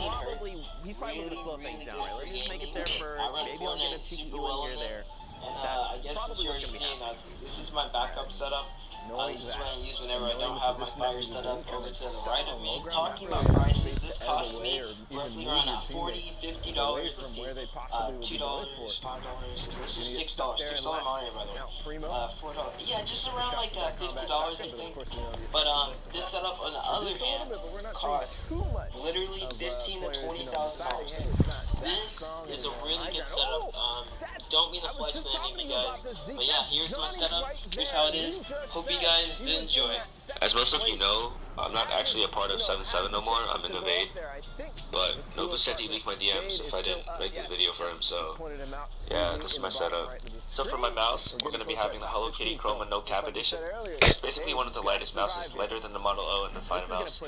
he's probably looking to slow things down, right? Let me just make it there first. Maybe I'll get a cheeky Ewan here there. That's probably what's gonna be happening. This is my backup setup. This is what I use whenever I don't have my fire set up over to the right of me. Talking about prices, this cost me roughly around $40, $50. Let's see, $2, $5. This is $6. $6 Mario, by the way. $4. Yeah, just around like $50, I think. But this setup, on the other hand, costs literally $15,000 to $20,000. This is a really good setup. Don't mean to flex on any of you guys, but yeah, here's my setup. Here's how it is. Hope you guys did enjoy. As most of you know, I'm not actually a part of 7-7 no more. I'm in Evade. But Nobu said he'd leak my DMs if I didn't make this video for him, so yeah, this is my setup. So for my mouse, we're going to be having the Hello Kitty Chroma No Cap Edition. It's basically one of the lightest mouses, lighter than the Model O and the Fine mouse.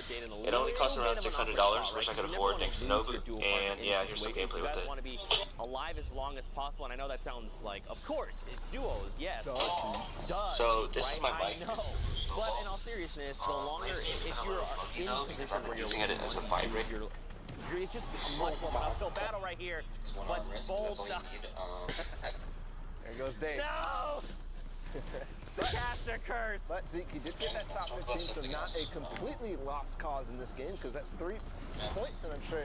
It only costs around $600, which I could afford thanks to Nobu, and yeah, here's some gameplay with it. Want to be alive as long as possible, and I know that sounds like, of course, it's duos, yes. So this is my mic. But in all seriousness, the longer, if you're in a position where you're using it as a vibrate. It's just a much more of an uphill battle right here. But Bolt. There goes Dave. No! The caster curse. But Zeke, he did get that top 15, so not a completely lost cause in this game, because that's 3 points, and I'm sure,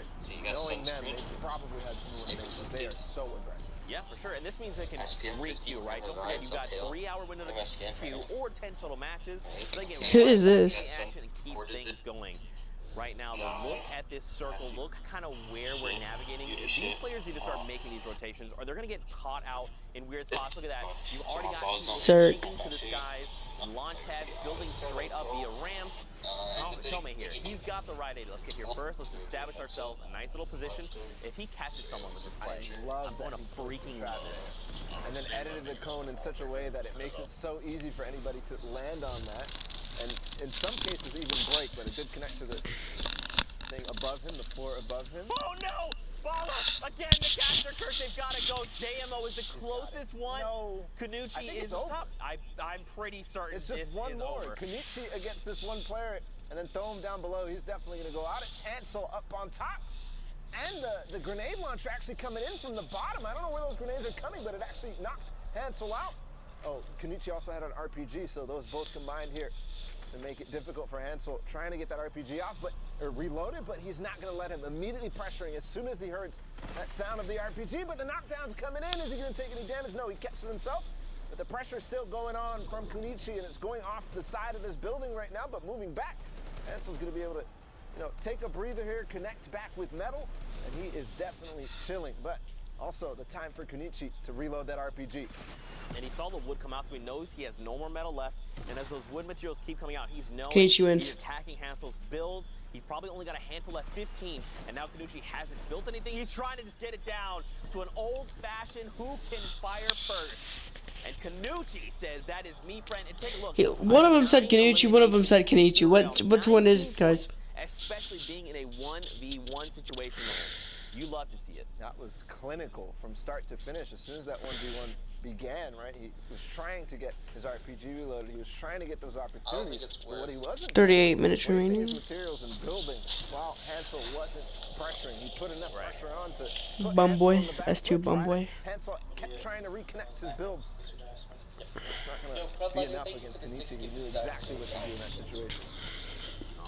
knowing them, they probably had some eliminations. They are so aggressive. Yeah, for sure, and this means they can re-queue, right? Don't forget, you've got 3-hour window to queue, or 10 total matches. So they can Who is this? action and keep things going. Right now, though, look at this circle. Look kind of where we're navigating. These players need to start making these rotations, or they're going to get caught out in weird spots. Look at that. You've already got people taking to the skies, launch pads, building straight up via ramps. Tome here. He's got the right idea. Let's get here first. Let's establish ourselves a nice little position. If he catches someone with this play, I'm going to freaking love it. And then edited the cone in such a way that it makes it so easy for anybody to land on that. And in some cases even break, but it did connect to the thing above him, the floor above him. Oh no! Bala! Again, the caster curse, they've got to go. JMO is the closest one. No. Kanuchi is top. I'm pretty certain it's just this one is more. over. Kanuchi against this one player, and then throw him down below. He's definitely going to go out. It's Hansel up on top. And the grenade launcher actually coming in from the bottom. I don't know where those grenades are coming, but it actually knocked Hansel out. Oh, Kanuchi also had an RPG, so those both combined here to make it difficult for Hansel, trying to get that RPG off, or reloaded, but he's not going to let him. Immediately pressuring as soon as he heard that sound of the RPG, but the knockdown's coming in. Is he going to take any damage? No, he catches himself, but the pressure is still going on from Kunichi, and it's going off the side of this building right now, but moving back. Hansel's going to be able to, take a breather here, connect back with metal, and he is definitely chilling, but also the time for Kunichi to reload that RPG. And he saw the wood come out, so he knows he has no more metal left. And as those wood materials keep coming out, he's knowing he's attacking Hansel's builds. He's probably only got a handful at 15, and now Kanuchi hasn't built anything. He's trying to just get it down to an old-fashioned who can fire first. And Kanuchi says that is me, friend. And take a look. One of them said Kanuchi, one of them said Kenichi. Which one is it, guys? Especially being in a 1v1 situation there. You love to see it. That was clinical from start to finish. As soon as that 1v1 began, right, he was trying to get his RPG reloaded. He was trying to get those opportunities. But what he wasn't 38 minutes remaining. remaining. His materials and building while Hansel wasn't pressuring. He put enough pressure on to put Bumboy, Hansel S2 Bumboy. Hansel kept trying to reconnect his builds. It's not going to be enough against Kenichi. He knew exactly what to do in that situation.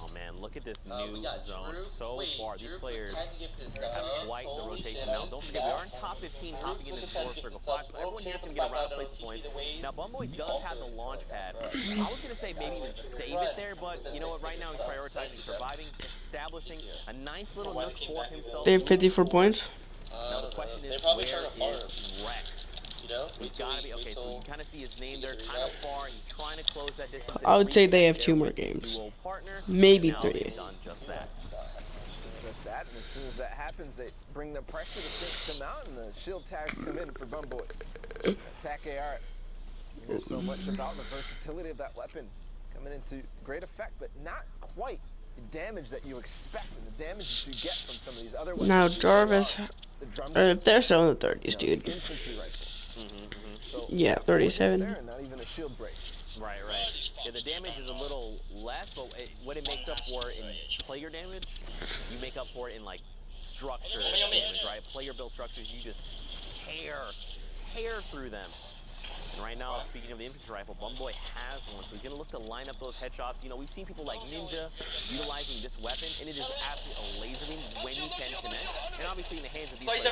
Oh man, look at this new zone so far. These players have quite the rotation. Now, don't forget, we are in top 15 hopping into this fourth circle 5, so everyone here is going to get around place points. Now, Bumboy does have the launch pad. I was going to say maybe even save it there, but you know what? Right now he's prioritizing surviving, establishing a nice little nook for himself. They have 54 points. Now, the question is, where is Rex? He's got to be, okay, so you kind of see his name there, kind of far. He's trying to close that distance. I would say they have 2 more games. Maybe 3. Done just that. And as soon as that happens, they bring the pressure, the stinks come out, and the shield tags come in for Bumboy. Attack AR. You know so much about the versatility of that weapon coming into great effect, but not quite the damage that you expect and the damage that you get from some of these other weapons. Now Jarvis, they're still in the 30s, dude. Infantry rifles. So yeah, 37. There and not even a shield break. Right. Yeah, the damage is a little less, but what it makes up for in player damage, you make up for it in like structure damage, right? Player built structures, you just tear through them. And right now, speaking of the infantry rifle, Bumboy has one, so he's going to look to line up those headshots. You know, we've seen people like Ninja utilizing this weapon, and it is absolutely a laser beam when you can connect. And obviously, in the hands of these players, 1%,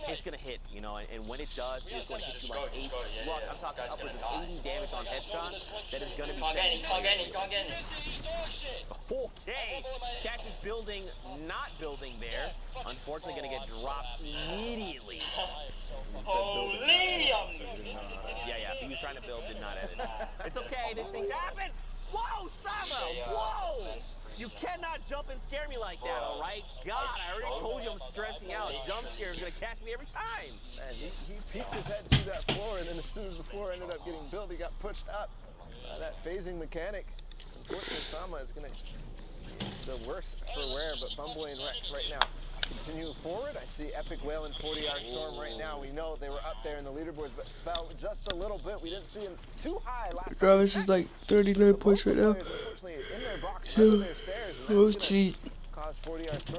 it's going to hit, you know, and when it does, it's going to hit you like 8. Look, I'm talking upwards of 80 damage on headshot. That is going to be sending. Okay, Catch is building, not building there. Unfortunately, going to get dropped immediately. Holy! Yeah, he was trying to build, did not edit. It's okay, this thing happens! Whoa, Sama! Whoa! You cannot jump and scare me like that, alright? God, I already told you I'm stressing out. Jump scares are gonna catch me every time. And he peeked his head through that floor, and then as soon as the floor ended up getting built, he got pushed up. That phasing mechanic. Unfortunately, Sama is gonna be the worse for wear, but Bumboy and Rex right now continue forward. I see Epic Whale and 40-hour Storm right now. We know they were up there in the leaderboards, but fell just a little bit. We didn't see him too high last time. Travis is like 39 points right now. Unfortunately, in their box, under their stairs, and that's gonna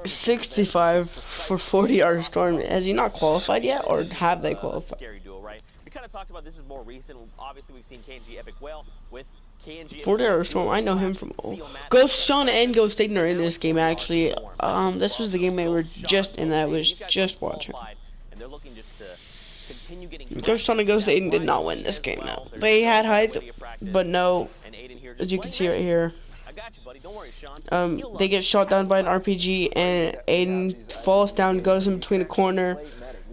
65 for 40-hour storm. Has he not qualified yet, or have they qualified? Scary duo, right? We kind of talked about this is more recent. Obviously, we've seen KNG Epic Whale with KNG. 40-hour storm. I know him from Ghost Sean and Ghost Ignar are in this game actually. This was the game they were just in. That I was just watching. And they're looking just to continue getting. Ghost Sean and Ghost Aiden did not win this game though. They had hype, but no. As you can see right here. They get shot down by an RPG, and Aiden falls down, goes in between a corner,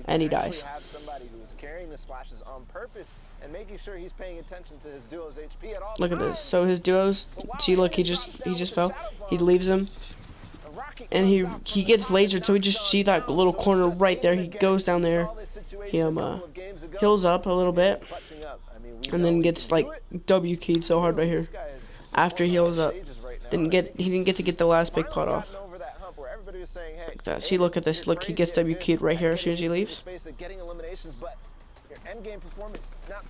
and he dies. Have somebody who is carrying the splashes on purpose and making sure he's paying attention to his duo's HP at all Look at this. So his duos, see, look, he just fell. He leaves him, and he gets lasered. So we just see that little corner right there. He goes down there. He heals up a little bit, and then gets like W keyed so hard right here. After he heals up, he didn't get to get the last big pot off. Like that. See, look at this. Look, he gets W keyed right here as soon as he leaves.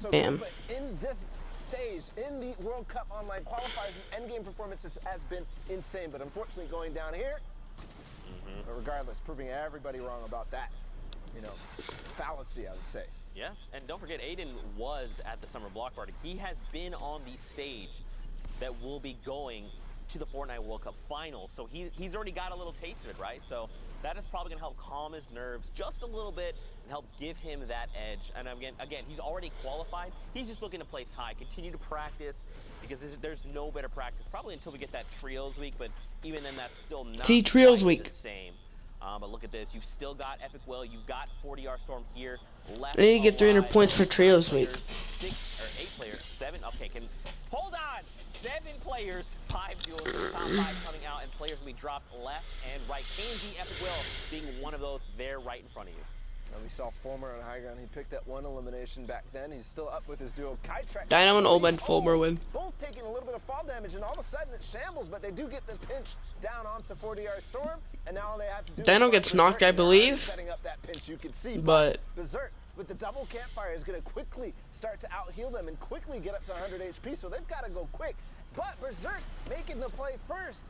Bam. In this stage, in the World Cup Online qualifiers, his endgame performance has been insane. But unfortunately, going down here, but regardless, proving everybody wrong about that, fallacy, I would say. Yeah, and don't forget, Aiden was at the Summer Block Party. He has been on the stage that will be going to the Fortnite World Cup final. So he's already got a little taste of it, right? So that is probably gonna help calm his nerves just a little bit and help give him that edge. And again, he's already qualified. He's just looking to place high, continue to practice, because there's no better practice, probably until we get that Trios week, but even then that's still not Trios week. The same. But look at this, you've still got Epic Whale, you've got 40-hour Storm here. Left I need to get 300 points for Trios week. 6 or 8 players, 7, okay, hold on! 7 players, 5 duels, so top 5 coming out, and players will be dropped left and right. KNG Epic Whale being one of those there right in front of you. We saw Fulmer on high ground. He picked up 1 elimination back then. He's still up with his duo Kytrack. Dynamo and Old Man Fulmer win. Both taking a little bit of fall damage, and all of a sudden it shambles, but they do get the pinch down onto 40-hour Storm, and now all they have to do Dino gets knocked, I believe. Setting up that pinch, you can see, but Berserk with the double campfire is going to quickly start to out-heal them and quickly get up to 100 HP, so they've got to go quick. But Berserk making the play first.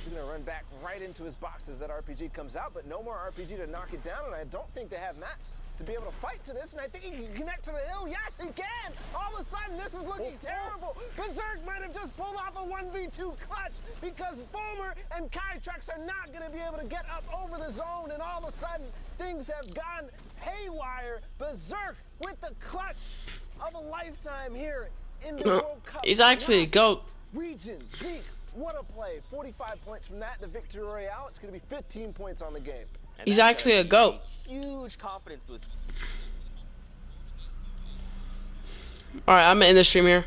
He's going to run back right into his box as that RPG comes out, but no more RPG to knock it down, and I don't think they have mats to be able to fight to this, and I think he can connect to the hill. Yes, he can! All of a sudden, this is looking terrible. Berserk might have just pulled off a 1v2 clutch because Fulmer and Kytrax are not going to be able to get up over the zone, and all of a sudden, things have gone haywire. Berserk with the clutch of a lifetime here in the World Cup. He's actually a GOAT. Region, Zeke, what a play. 45 points from that, the victory royale. It's going to be 15 points on the game. And he's actually a GOAT. Huge confidence boost. Alright, I'm in the stream here.